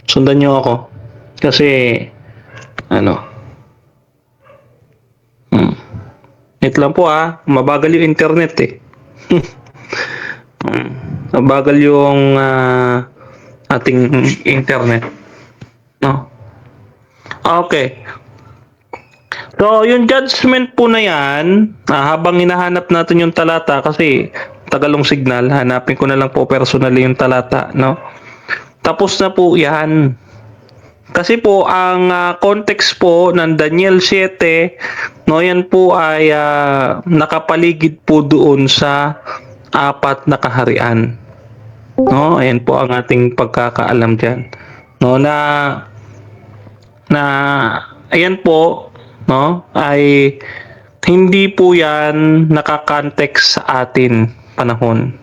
Sundan niyo ako. Kasi wait lang po, ha. Mabagal yung internet, eh. Mabagal yung ating internet. No? Okay. So, yung judgment po na yan, habang hinahanap natin yung talata, kasi tagalong signal, hanapin ko na lang po personally yung talata, no? Tapos na po yan. Kasi po, ang context po ng Daniel 7, no, yan po ay nakapaligid po doon sa 4 na kaharian. No, ayan po ang ating pagkakaalam dyan. No, na ayan po, no, ay hindi po yan nakakontext sa atin panahon.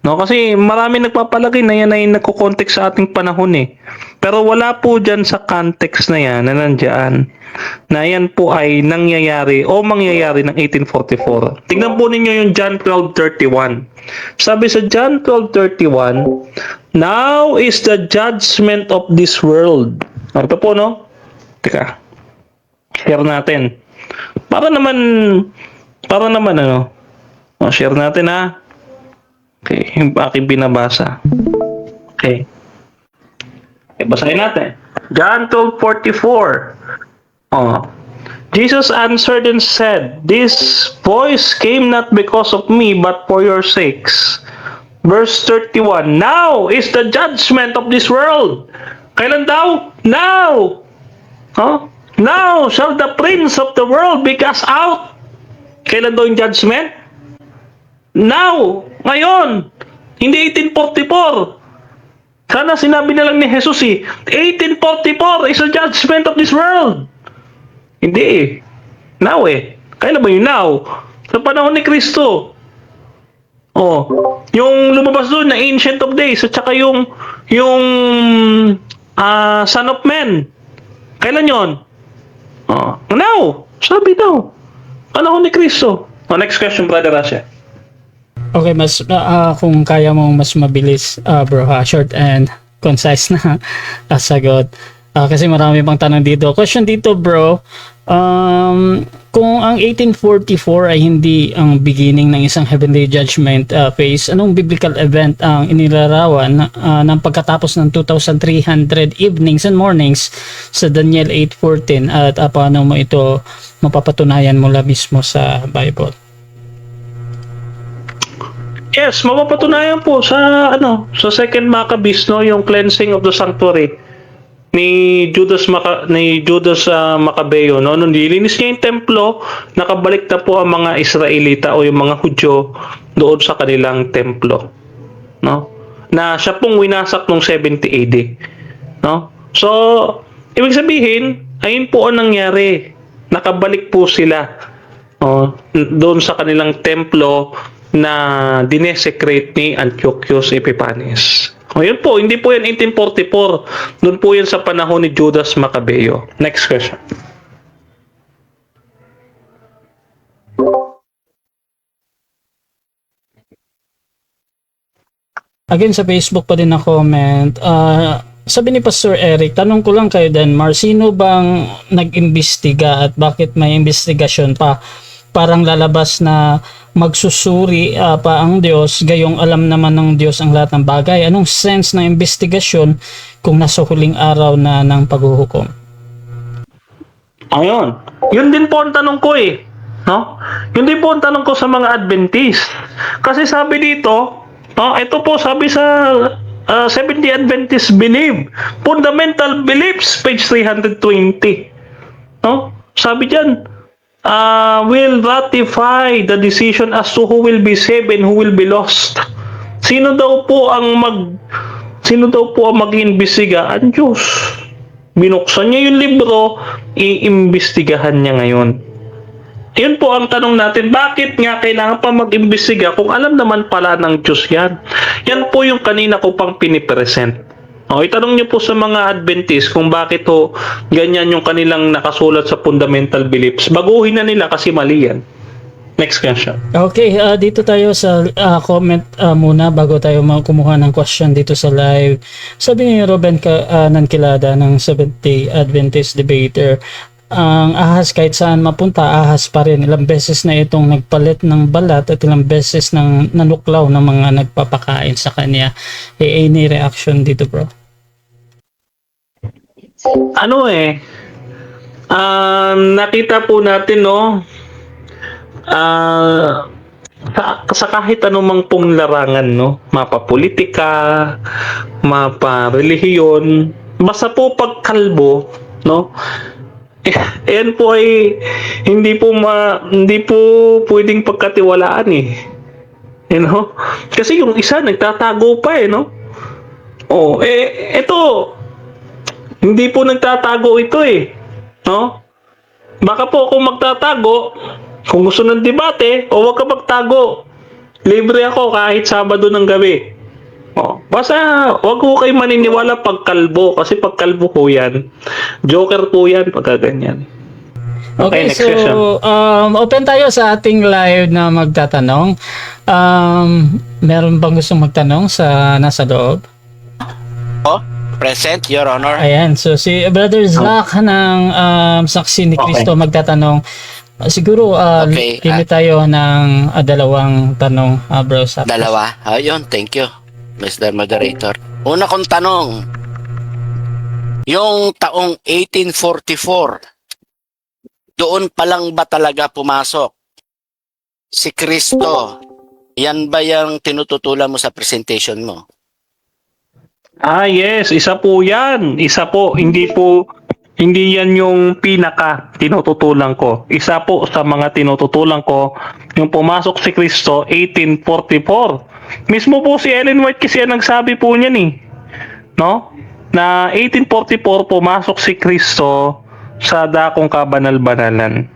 No, kasi marami nagpapalagay na yan ay nagko-context sa ating panahon, eh. Pero wala po dyan sa context na yan, na nandyan, na yan po ay nangyayari o mangyayari ng 1844. Tingnan po ninyo yung John 12:31. Sabi sa John 12:31, now is the judgment of this world. Ito po, no? Teka. Share natin. Para naman share natin, ha. Okay, yung aking binabasa. Okay. Basahin natin. John 12:44. Jesus answered and said, this voice came not because of me, but for your sakes. Verse 31. Now is the judgment of this world. Kailan daw? Now! Now shall the prince of the world be cast out. Kailan daw yung judgment? Now! Ngayon! Hindi 1844. Sana sinabi na lang ni Jesus, 1844 is the judgment of this world. Hindi, eh. Now, eh. Kailan ba yung now? Sa panahon ni Kristo. Yung lumabas doon na Ancient of Days, at saka yung Yung Son of Man. Kailan yon? Now, sabi daw. Panahon ni Kristo. Next question, Brother Rasha. Okay, kung kaya mo mas mabilis, bro, short and concise na sagot. Kasi marami pang tanong dito. Question dito, bro. Kung ang 1844 ay hindi ang beginning ng isang heavenly judgment phase, anong biblical event ang inilarawan ng pagkatapos ng 2,300 evenings and mornings sa Daniel 8:14 at paano mo ito mapapatunayan mula mismo sa Bible? Yes, mapapatunayan po sa Second Maccabees, no, yung cleansing of the sanctuary ni Judas Maccabeo, no, nung nilinis niya yung templo, nakabalik na po ang mga Israelita o yung mga Hudyo doon sa kanilang templo, no, na siya pong winasak noong 70 AD, no. So ibig sabihin, ayun po ang nangyari, nakabalik po sila doon sa kanilang templo na dinesecrate ni Antiochus Epiphanes. Yun po, hindi po yan 1844. Doon po yan sa panahon ni Judas Maccabeo. Next question. Again, sa Facebook pa din na comment. Sabi ni Pastor Eric, tanong ko lang kayo, Denmar, sino bang nag-imbestiga at bakit may investigasyon pa? Parang lalabas na magsusuri pa ang Diyos, gayong alam naman ng Diyos ang lahat ng bagay. Anong sense ng investigasyon kung nasa huling araw na ng paghuhukom? Ayun. Yun din po ang tanong ko eh. No? Yun din po ang tanong ko sa mga Adventist. Kasi sabi dito, ito po sabi sa Seventh-day Adventist Believe, Fundamental Beliefs, page 320. No? Sabi diyan, will ratify the decision as to who will be saved and who will be lost. Sino daw po ang mag-iimbestiga? Ang Diyos. Binuksan niya yung libro, iimbestigahan niya ngayon. Yun po ang tanong natin, bakit nga kailangan pa mag-imbestiga kung alam naman pala ng Diyos yan? Yan po yung kanina ko pang pinipresent. Itanong niyo po sa mga Adventist kung bakit ganyan yung kanilang nakasulat sa fundamental beliefs. Baguhin na nila kasi mali yan. Next question. Okay, dito tayo sa comment muna bago tayo kumuha ng question dito sa live. Sabi ni Ruben Nankilada ng Seventh-day Adventist Debater, ang ahas kahit saan mapunta, ahas pa rin. Ilang beses na itong nagpalit ng balat at ilang beses nang nanuklaw ng mga nagpapakain sa kanya. Any reaction dito, bro? Nakita po natin, no, sa kahit anumang pong larangan, no, mapapolitika, maparelihiyon, basta po pagkalbo, no, yan po ay hindi po pwedeng pagkatiwalaan eh. You know? Kasi yung isa nagtatago pa eh, no? Ito hindi po nagtatago ito eh. No? Baka po kung magtatago, kung gusto ng debate, huwag ka magtago. Libre ako kahit Sabado ng gabi. Basta huwag ko kayo maniniwala pagkalbo kasi pagkalbo po yan. Joker po yan pagka ganyan. Okay, next so question. Open tayo sa ating live na magtatanong. Meron bang gustong magtanong sa nasa loob? Present, Your Honor. Ayan, so si Brother Zach ng Saksi ni Cristo magtatanong. Siguro Okay, pili tayo ng dalawang tanong, bro. Sa Dalawa. Ayun, thank you, Mr. Moderator. Una kong tanong, yung taong 1844, doon pa lang ba talaga pumasok si Kristo? Yan ba yung tinututulan mo sa presentation mo? Yes, isa po yan. Isa po, hindi yan yung pinaka tinututulan ko. Isa po sa mga tinututulan ko, yung pumasok si Kristo 1844. Mismo po si Ellen White kasi ang nagsabi po niyan eh. No? Na 1844 pumasok si Kristo sa dakong kabanal-banalan.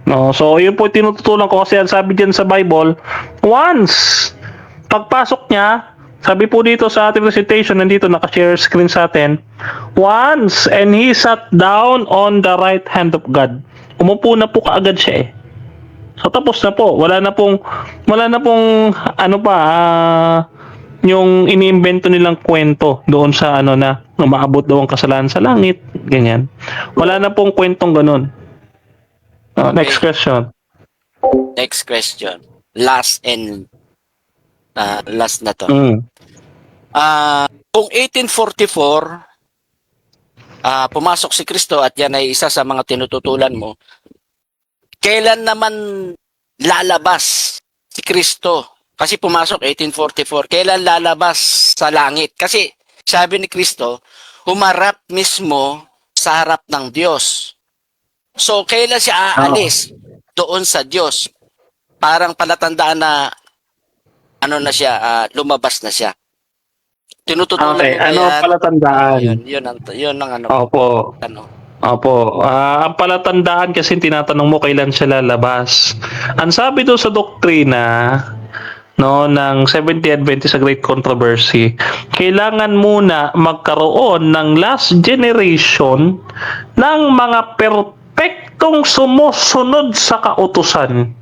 No? So, yun po tinututulan ko kasi ang sabi diyan sa Bible, once pagpasok niya Sabi po dito sa ating presentation, nandito naka-share screen sa atin. Once, and he sat down on the right hand of God. Umupo na po kaagad siya eh. So tapos na po. Wala na pong ano pa, yung iniimbento nilang kwento doon sa ano na umaabot daw ang kasalanan sa langit, ganyan. Wala na pong kwentong ganun. Next question. Next question. Last na to. Kung 1844, pumasok si Kristo at yan ay isa sa mga tinututulan mo, kailan naman lalabas si Kristo? Kasi pumasok 1844, kailan lalabas sa langit? Kasi sabi ni Kristo, humarap mismo sa harap ng Diyos. So, kailan siya aalis doon sa Diyos? Parang palatandaan na ano na siya, lumabas na siya. Tinututulan Okay, mo ba ano yan? palatandaan? Yun ang ano. Opo. Ano. Opo, ang palatandaan kasi tinatanong mo kailan siya lalabas. Ang sabi doon sa doktrina ng Seventh-day Adventist sa Great Controversy, kailangan muna magkaroon ng last generation ng mga perpektong sumusunod sa kautusan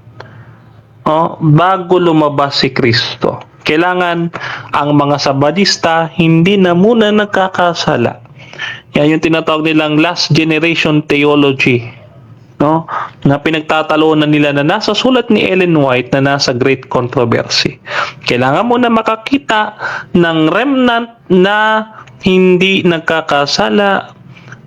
bago lumabas si Kristo. Kailangan ang mga Sabadista hindi na muna nagkakasala. Yan yung tinatawag nilang last generation theology, na pinagtatalunan nila na nasa sulat ni Ellen White na nasa Great Controversy. Kailangan mo na makakita ng remnant na hindi nagkakasala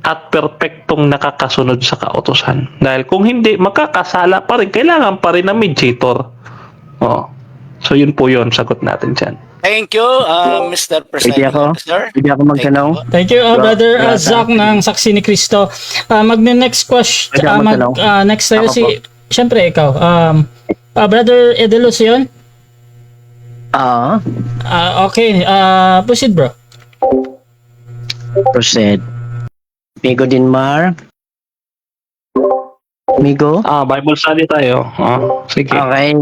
at perpektong nakakasunod sa kautusan. Dahil kung hindi, makakasala pa rin. Kailangan pa rin ng mediator. So yun po yun, sagot natin dyan. Thank you, Mr. President. Pwede ako magtanong? Thank you, Brother Zach ng Saksi ni Cristo. Next question. Pwede ako magtanong? Next tayo Ako si... Siyempre, ikaw. Brother Edelos yun? Okay. Proceed, bro. Proceed. Migo Dinmar. Migo? Bible study tayo. Sige. Okay.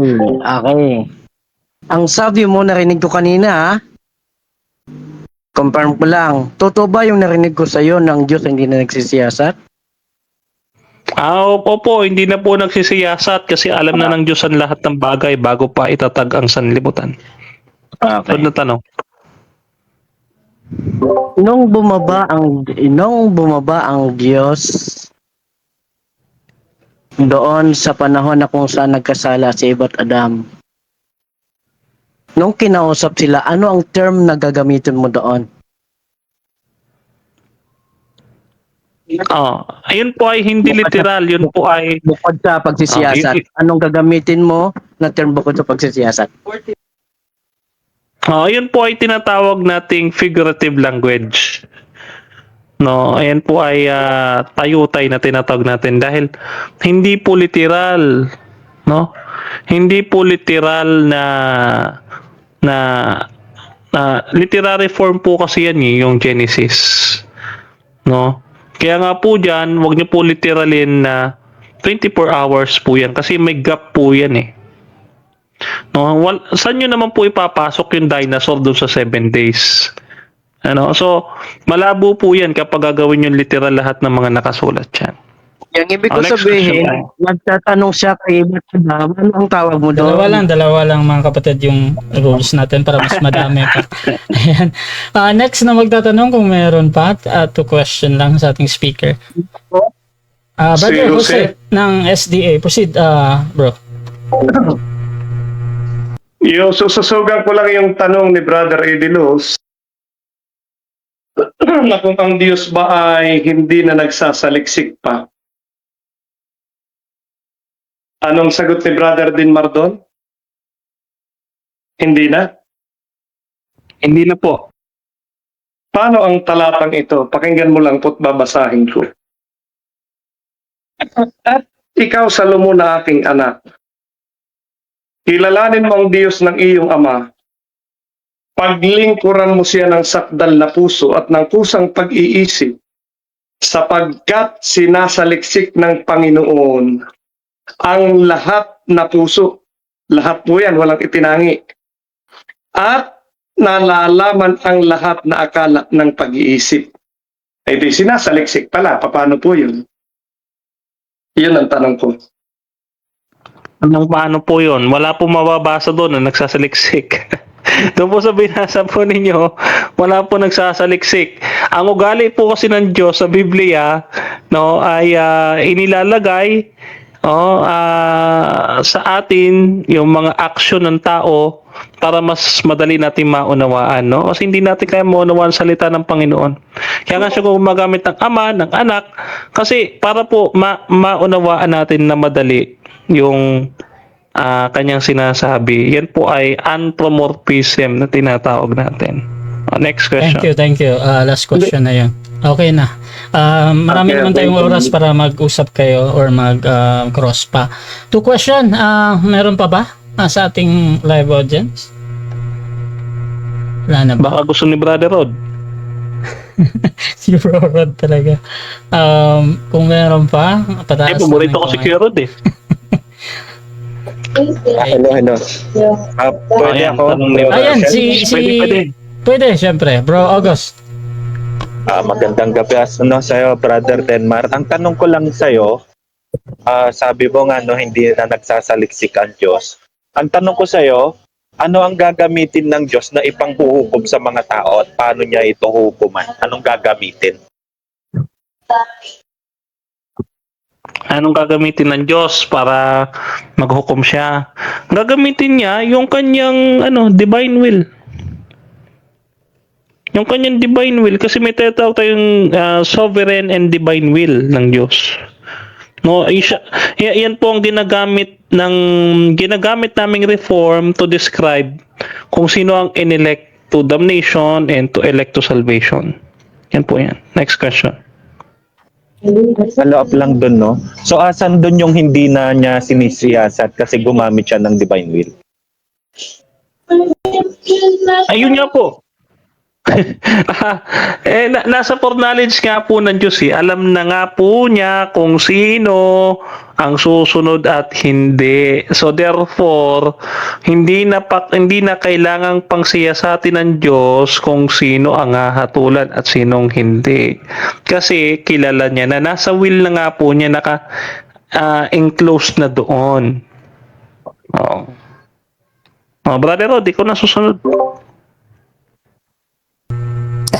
Ang sabi mo, narinig ko kanina, confirm ko lang. Totoo ba yung narinig ko sa'yo ng Diyos hindi na nagsisiyasat? Opo, hindi na po nagsisiyasat kasi alam na ng Diyos ang lahat ng bagay bago pa itatag ang sanlibutan. Okay. Sunod na tanong. Nung bumaba ang Diyos doon sa panahon na kung saan nagkasala si Eva at Adam, nung kinausap sila, ano ang term na gagamitin mo doon? Ayun po ay hindi literal, yun po ay Bukod sa pagsisiyasat, anong gagamitin mo na term bukod sa pagsisiyasat? ayun po ay tinatawag nating figurative language. Ayan po ay tayutay na tinatawag natin dahil hindi po literal, Hindi po literal na literary form po kasi yan yung Genesis, Kaya nga po diyan, wag niyo po literalin na 24 hours po yan kasi may gap po yan eh. Saan nyo naman po ipapasok yung dinosaur doon sa 7 days? So, malabo po yan kapag gagawin yung literal lahat ng mga nakasulat dyan. Yung ibig ko Next sabihin, question. nagtatanong siya kay Eva at Adam, ano ang tawag mo doon? Dalawa lang mga kapatid yung rules natin para mas madami pa. Ayan. Next na magtatanong kung meron pa, 2 question lang sa ating speaker. Brother Jose ng SDA. Proceed, bro. Sususugan ko lang yung tanong ni Brother Edilos na kung ang Diyos ba ay hindi na nagsasaliksik pa. Anong sagot ni Brother Dinmar doon? Hindi na? Hindi na po. Paano ang talatang ito? Pakinggan mo lang po't babasahin ko. At ikaw, Salomo na aking anak, kilalanin mo ang Diyos ng iyong ama. Paglingkuran mo siya ng sakdal na puso at ng kusang pag-iisip, sapagkat sinasaliksik ng Panginoon ang lahat na puso. Lahat po yan, walang itinangi. At nalalaman ang lahat na akala ng pag-iisip. Ay di sinasaliksik pala. Paano po yun? Yun ang tanong ko. Anong paano po yun? Wala po mababasa doon na nagsasaliksik. Doon po sa binasa po ninyo, wala po nagsasaliksik. Ang ugali po kasi ng Diyos sa Biblia, no, ay inilalagay sa atin yung mga aksyon ng tao para mas madali natin maunawaan, no? Kasi hindi natin kaya maunawaan ang salita ng Panginoon. Kaya nga siya gumagamit ng Ama, ng Anak, kasi para po maunawaan natin na madali yung kanyang sinasabi. Yan po ay anthropomorphism na tinatawag natin. Next question. Thank you. Last question na yun. Okay na. Marami Okay, naman tayong thank you. oras para mag-usap kayo or mag-cross pa. 2 question. Meron pa ba sa ating live audience? Wala na ba? Baka gusto ni Brother Rod. Si Rod talaga. Kung meron pa, pataas Paborito ko namin si Kuya Rod eh. Hello. Pwede Ayan, ako? tanong ni Ayan, Pwede. Pwede, syempre. Bro August. Magandang gabi sa'yo, Brother Denmar. Ang tanong ko lang sa'yo, sabi mo nga hindi na nagsasaliksik ang Diyos. Ang tanong ko sa'yo, ano ang gagamitin ng Diyos na ipanghuhukom sa mga tao at paano niya ito hukuman? Anong gagamitin? Anong gagamitin ng Diyos para maghukom siya? Gagamitin niya yung kanyang divine will. Yung kanyang divine will, kasi may tinatawag tayong sovereign and divine will ng Diyos. No, yan po ang ginagamit naming reform to describe kung sino ang inelect to damnation and to elect to salvation. Yan po yan. Next question. Follow up lang dun, no? So, asan dun yung hindi na niya sinisiyasat kasi gumamit siya ng divine will? Ayun nga po. Nasa foreknowledge nga po ng Diyos eh. Alam na nga po niya kung sino ang susunod at hindi. So therefore, hindi na kailangang pangsiyasatin ng Diyos kung sino ang hahatulan at sinong hindi. Kasi kilala niya na nasa will na nga po niya enclosed na doon. Brother Rod, ikaw na susunod.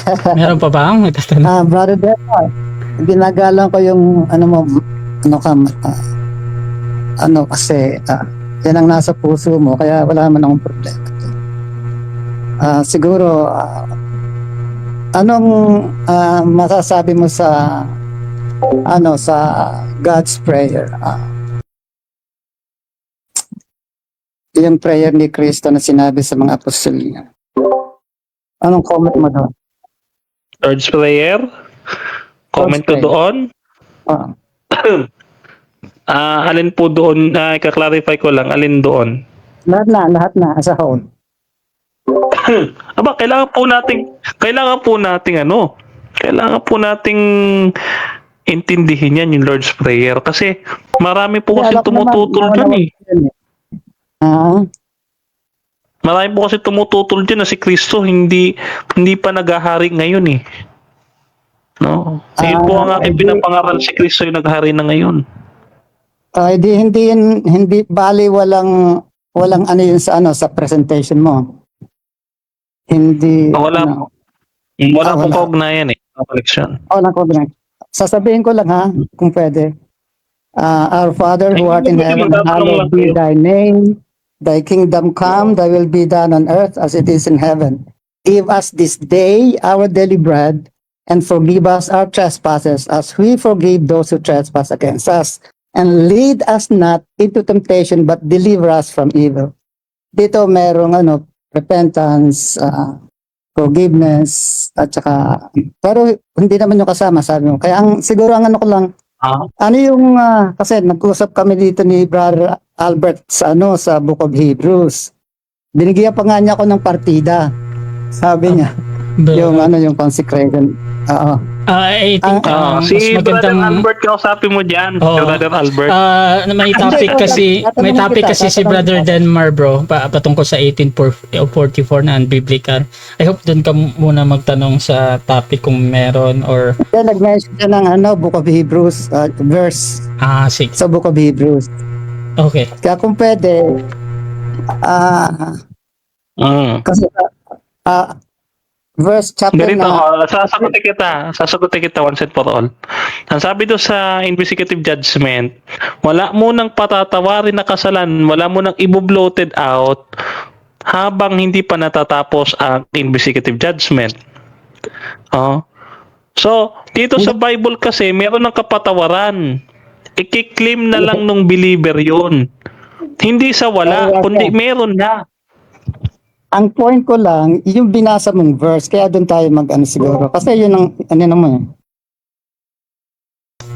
Meron pa ba ang itatanong? Brother Denmark, ginagalang ko yung kasi yan ang nasa puso mo, kaya wala man akong problema. Siguro, anong masasabi mo sa God's prayer? Yung prayer ni Kristo na sinabi sa mga apostol niya. Anong comment mo doon? Lord's Prayer. Comment ko Prayer. doon. Alin po doon? Ika-clarify ko lang. Alin doon? Lahat na, as a whole. Aba, kailangan po nating intindihin yan yung Lord's Prayer. Kasi marami po kasi tumututol dyan eh. Marami po kasi tumututol dyan na si Kristo hindi pa naghahari ngayon eh. No? Ayun po ang aking pinapangaral, si Kristo yung naghahari na ngayon. Hindi bali walang yun sa presentation mo. Hindi Wala po. Wala po wala. kaugnayan eh. Connection. Sasabihin ko lang kung pwede. Our Father who art in heaven, hallowed be thy name. Thy kingdom come, thy will be done on earth as it is in heaven. Give us this day our daily bread, and forgive us our trespasses as we forgive those who trespass against us. And lead us not into temptation, but deliver us from evil. Dito merong repentance, forgiveness, at saka, pero hindi naman yung kasama, sabi mo. Kaya siguro ang ko lang, kasi nag-usap kami dito ni Brother Albert sa Book of Hebrews. Binigyan pa nga niya ako ng partida. Sabi niya, yung consecration. I think mas si Brother magandang Albert, kausapin mo dyan. Oo. Si Brother Albert. may topic kasi si tatanungin Brother kita. Denmar, bro, patungkol sa 1844 na unbiblical. I hope doon ka muna magtanong sa topic kung meron or Kaya nag-mention siya ng Book of Hebrews, verse sige. sa Book of Hebrews. Okay. Kaya kung pwede, kasi verse chapter Ganito, na, sasagutin kita once and for all. Ang sabi doon sa investigative judgment, wala mo nang patatawarin na kasalan, wala mo nang i-bloated out habang hindi pa natatapos ang investigative judgment. So, dito sa Bible kasi, meron ng kapatawaran. I-claim na lang nung believer yun. Hindi sa wala, kundi meron na. ang point ko lang, yung binasa mong verse, kaya doon tayo siguro. Kasi yun ang, naman,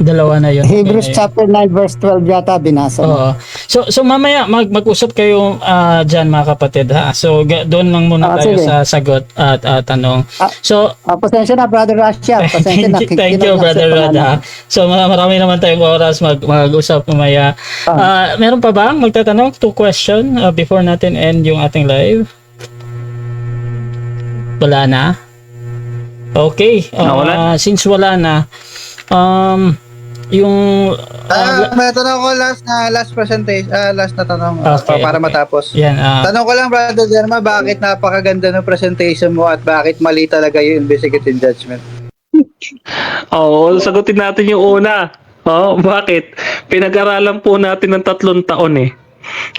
Dalawa na yun. Hebrews Okay. chapter 9 verse 12 yata binasa mo. Oo. So mamaya mag-usap kayo diyan mga kapatid ha. So doon lang muna tayo sige. sa sagot at tanong. So Pasensya na, Brother Russia. Pasensya na. thank you Brother Rod ha. So marami naman tayong oras mag-usap mamaya. Meron pa ba magtatanong? 2 question before natin end yung ating live? Wala na? Okay. Wala. Since wala na, yung may tanong ko last presentation, last na tanong Okay, para okay. matapos. yan Tanong ko lang, Brother Derma, bakit napakaganda ng presentation mo at bakit mali talaga yung investigative judgment? Sagutin natin yung una. Bakit? Pinag-aralan po natin ng 3 taon eh.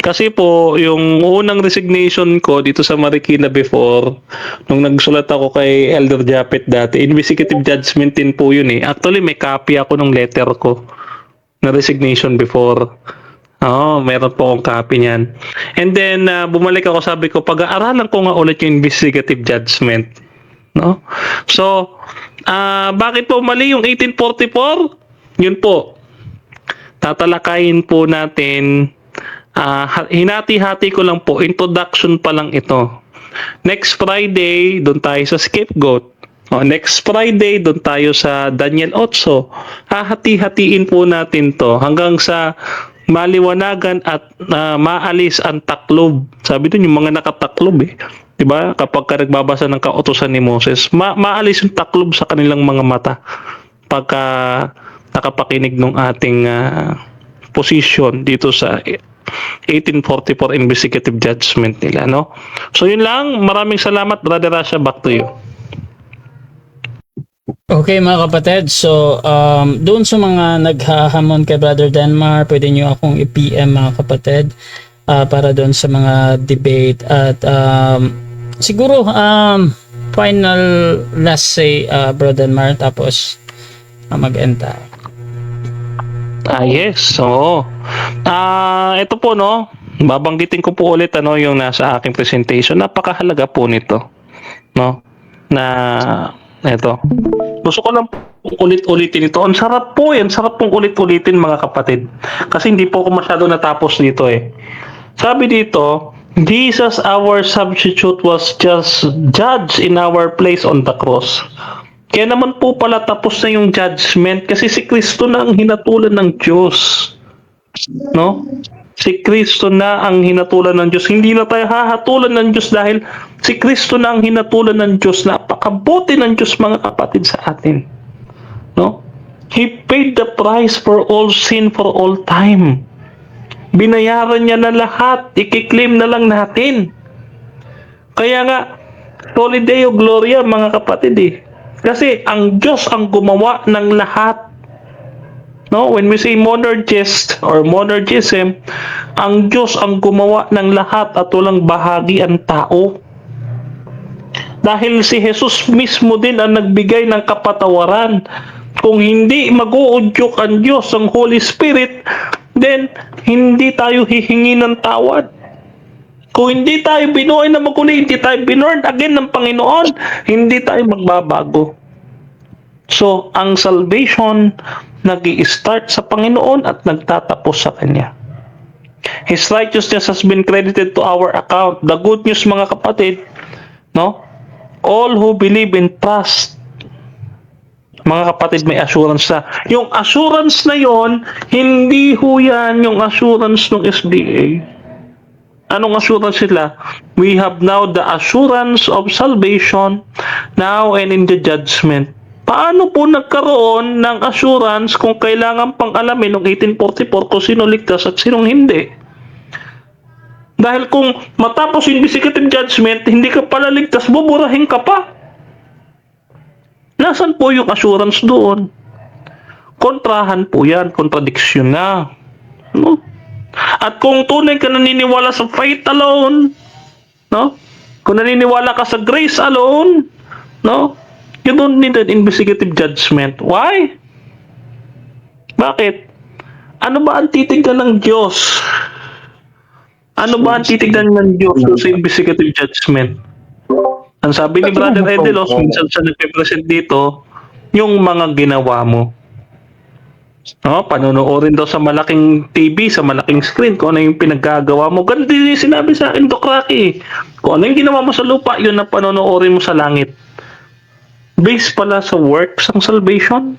Kasi po, yung unang resignation ko dito sa Marikina before, nung nagsulat ako kay Elder Japet dati, investigative judgment din po yun eh. Actually, may copy ako ng letter ko na resignation before. Meron po akong copy niyan. And then, bumalik ako, sabi ko, pag-aaralan ko nga ulit yung investigative judgment. No? So, bakit po mali yung 1844? Yun po. Tatalakayin po natin. Hinati-hati ko lang po, introduction pa lang ito. Next Friday, doon tayo sa scapegoat. Next Friday, doon tayo sa Daniel 8. Hahati-hatiin po natin to hanggang sa maliwanagan at maalis ang taklob. Sabi doon yung mga nakataklob eh. 'Di ba? Kapag ka nagbabasa ng kautusan ni Moses, maalis yung taklob sa kanilang mga mata pagka nakapakinig ng ating position dito sa 1844 investigative judgment nila, no? So yun lang, maraming salamat Brother Rasha, back to you. Okay mga kapatid, so doon sa mga naghahamon kay Brother Denmar, pwede nyo akong i-PM mga kapatid para doon sa mga debate at siguro final last say Brother Denmar tapos mag-end tayo. Yes, oo. Ito po, no, babanggitin ko po ulit yung nasa aking presentation. Napakahalaga po nito, no, na ito. Gusto ko lang ulit-ulitin ito. Ang sarap po yan. Sarap pong ulit-ulitin mga kapatid. Kasi hindi po ako masyado natapos dito eh. Sabi dito, Jesus our substitute was just judged in our place on the cross. Kaya naman po pala tapos na yung judgment kasi si Kristo na ang hinatulan ng Diyos. No? Si Kristo na ang hinatulan ng Diyos. Hindi na tayo hahatulan ng Diyos dahil si Kristo na ang hinatulan ng Diyos. Napakabuti ng Diyos mga kapatid sa atin. No? He paid the price for all sin for all time. Binayaran niya na lahat. I-claim na lang natin. Kaya nga, Soli Deo Gloria mga kapatid eh. Kasi ang Diyos ang gumawa ng lahat. No, when we say monergist or monergism, ang Diyos ang gumawa ng lahat at walang bahagi ang tao. Dahil si Jesus mismo din ang nagbigay ng kapatawaran. Kung hindi mag-uudyok ang Diyos, ang Holy Spirit, then hindi tayo hihingi ng tawad. Kung hindi tayo binuhay na maguli, hindi tayo binorn again ng Panginoon, hindi tayo magbabago. So, ang salvation nag-i-start sa Panginoon at nagtatapos sa Kanya. His righteousness has been credited to our account. The good news mga kapatid, no? All who believe and trust Mga kapatid, may assurance na. Yung assurance na yon, hindi ho yan yung assurance ng SDA. Anong assurance sila? We have now the assurance of salvation now and in the judgment. Paano po nagkaroon ng assurance kung kailangan pang alamin ng 1844 kung sino ligtas at sinong hindi? Dahil kung matapos investigative judgment, hindi ka pala ligtas, buburahin ka pa. Nasaan po yung assurance doon? Kontrahan po yan, contradiction na. No? At kung tunay ka naniniwala sa faith alone, no? Kung naniniwala ka sa grace alone, no? You don't need an investigative judgment. Why? Bakit? Ano ba ang titignan ng Diyos? Ano ba ang titignan ng Diyos sa investigative judgment? Ang sabi ni Brother Edelos, minsan siya nagpe-present dito, yung mga ginawa mo. No, panonoorin daw sa malaking TV, sa malaking screen, kung ano yung pinaggagawa mo. Ganun din yung sinabi sa akin, Doc Rocky. Kung ano yung ginawa mo sa lupa, yun ang panonoorin mo sa langit. Based pala sa works ang salvation.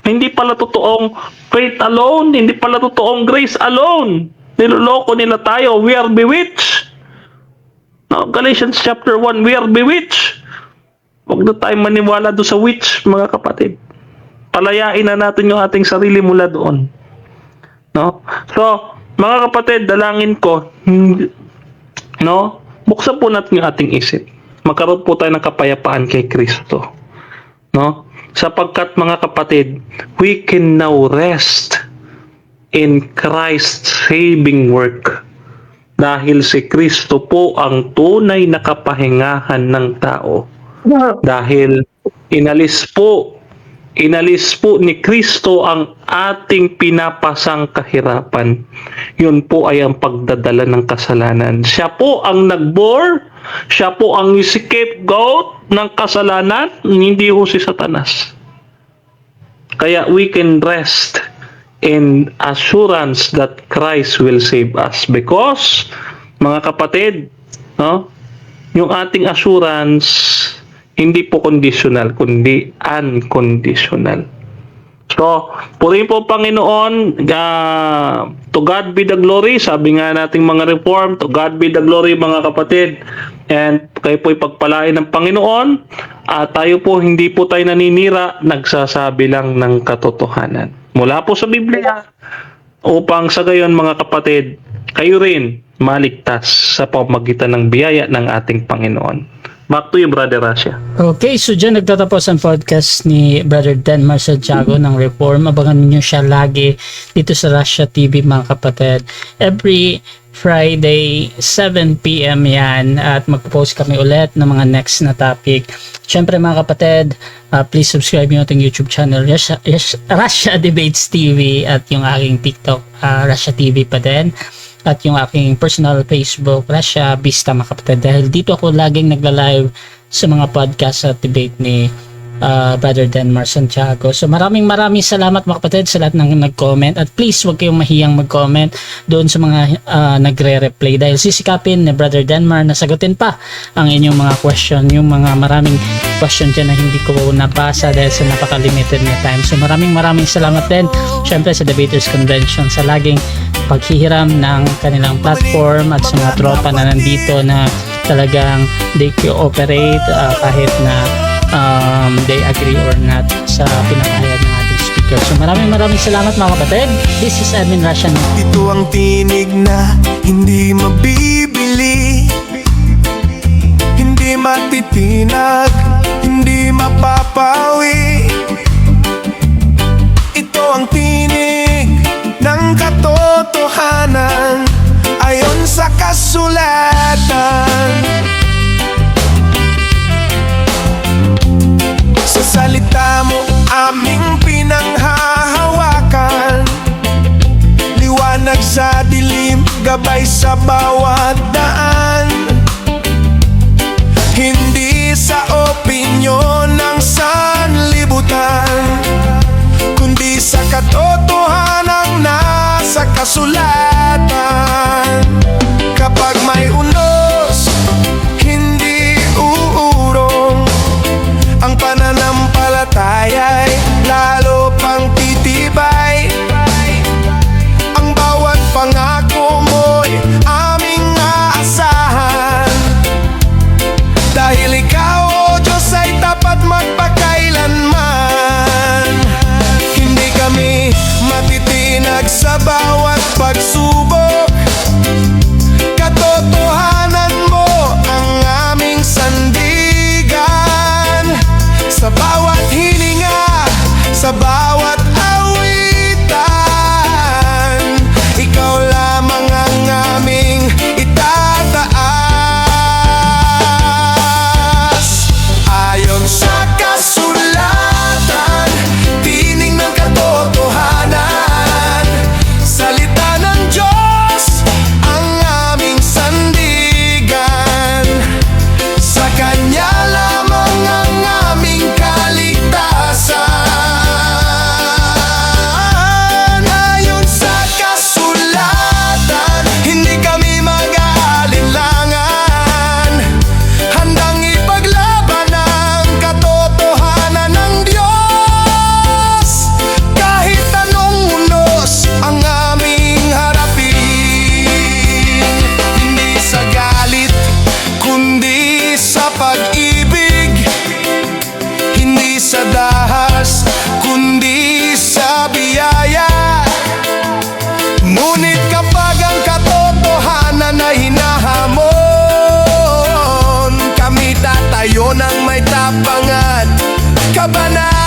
Hindi pala totoong faith alone, hindi pala totoong grace alone. Niloloko nila tayo, we are bewitched. No, Galatians chapter 1, we are bewitched. Huwag na tayo maniwala doon sa witch, mga kapatid. Palayain na natin yung ating sarili mula doon. No? So, mga kapatid, dalangin ko, no? Buksan po natin yung ating isip. Magkaroon po tayo ng kapayapaan kay Kristo. No? Sapagkat mga kapatid, we can now rest in Christ's saving work. Dahil si Kristo po ang tunay na kapahingahan ng tao. Dahil inalis po ni Kristo ang ating pinapasang kahirapan. Yun po ay ang pagdadala ng kasalanan. Siya po ang nagbore, siya po ang scapegoat ng kasalanan, hindi ho si Satanas. Kaya we can rest in assurance that Christ will save us. Because, mga kapatid, no, yung ating assurance hindi po conditional, kundi unconditional. So, purihin po Panginoon, to God be the glory, sabi nga nating mga reform, to God be the glory mga kapatid, and kayo po ipagpalain ng Panginoon, at tayo po hindi po tayo naninira, nagsasabi lang ng katotohanan. Mula po sa Biblia, upang sa gayon mga kapatid, kayo rin maligtas sa pamamagitan ng biyaya ng ating Panginoon. Back to you, Brother Rasha. Okay, so dyan nagtatapos ang podcast ni Brother Denmar Santiago ng Reform. Abangan niyo siya lagi dito sa Russia TV mga kapatid. Every Friday, 7 p.m. yan at magpo-post kami ulit ng mga next na topic. Siyempre mga kapatid, please subscribe yung ating YouTube channel, Russia Debates TV, at yung aking TikTok, Russia TV pa din. At yung aking personal Facebook, Russia Vista mga kapatid. Dahil dito ako laging nagla-live sa mga podcast at debate ni Brother Denmar Santiago. So maraming salamat mga kapatid sa lahat ng nag-comment. At please huwag kayong mahiyang mag-comment doon sa mga nagre-replay. Dahil sisikapin ni Brother Denmar na sagutin pa ang inyong mga question. Yung mga maraming question dyan na hindi ko nabasa dahil sa napaka-limited na time. So maraming salamat din. Syempre sa Debaters Convention sa laging paghihiram ng kanilang platform at sa mga tropa na nandito na talagang they cooperate kahit na they agree or not sa pinapahayag ng ating speaker. So maraming salamat mga kapatid. This is Admin Russian. Ito ang tinig na hindi mabibili, hindi matitinag, hindi mapapawi. Ito ang tinig ng katotohanan ayon sa kasulatan. Sa salita mo aming pinanghahawakan, liwanag sa dilim, gabay sa bawat daan. Hindi sa opinyon ng sanlibutan, kundi sa katotohanang nasa kasulatan. Kapag may unos, hindi uurong ang pananampalataya. dahas, kundi sa biyaya. Ngunit kapag ang katotohanan ay hinahamon, kami tatayo ng may tapang at kabanalan.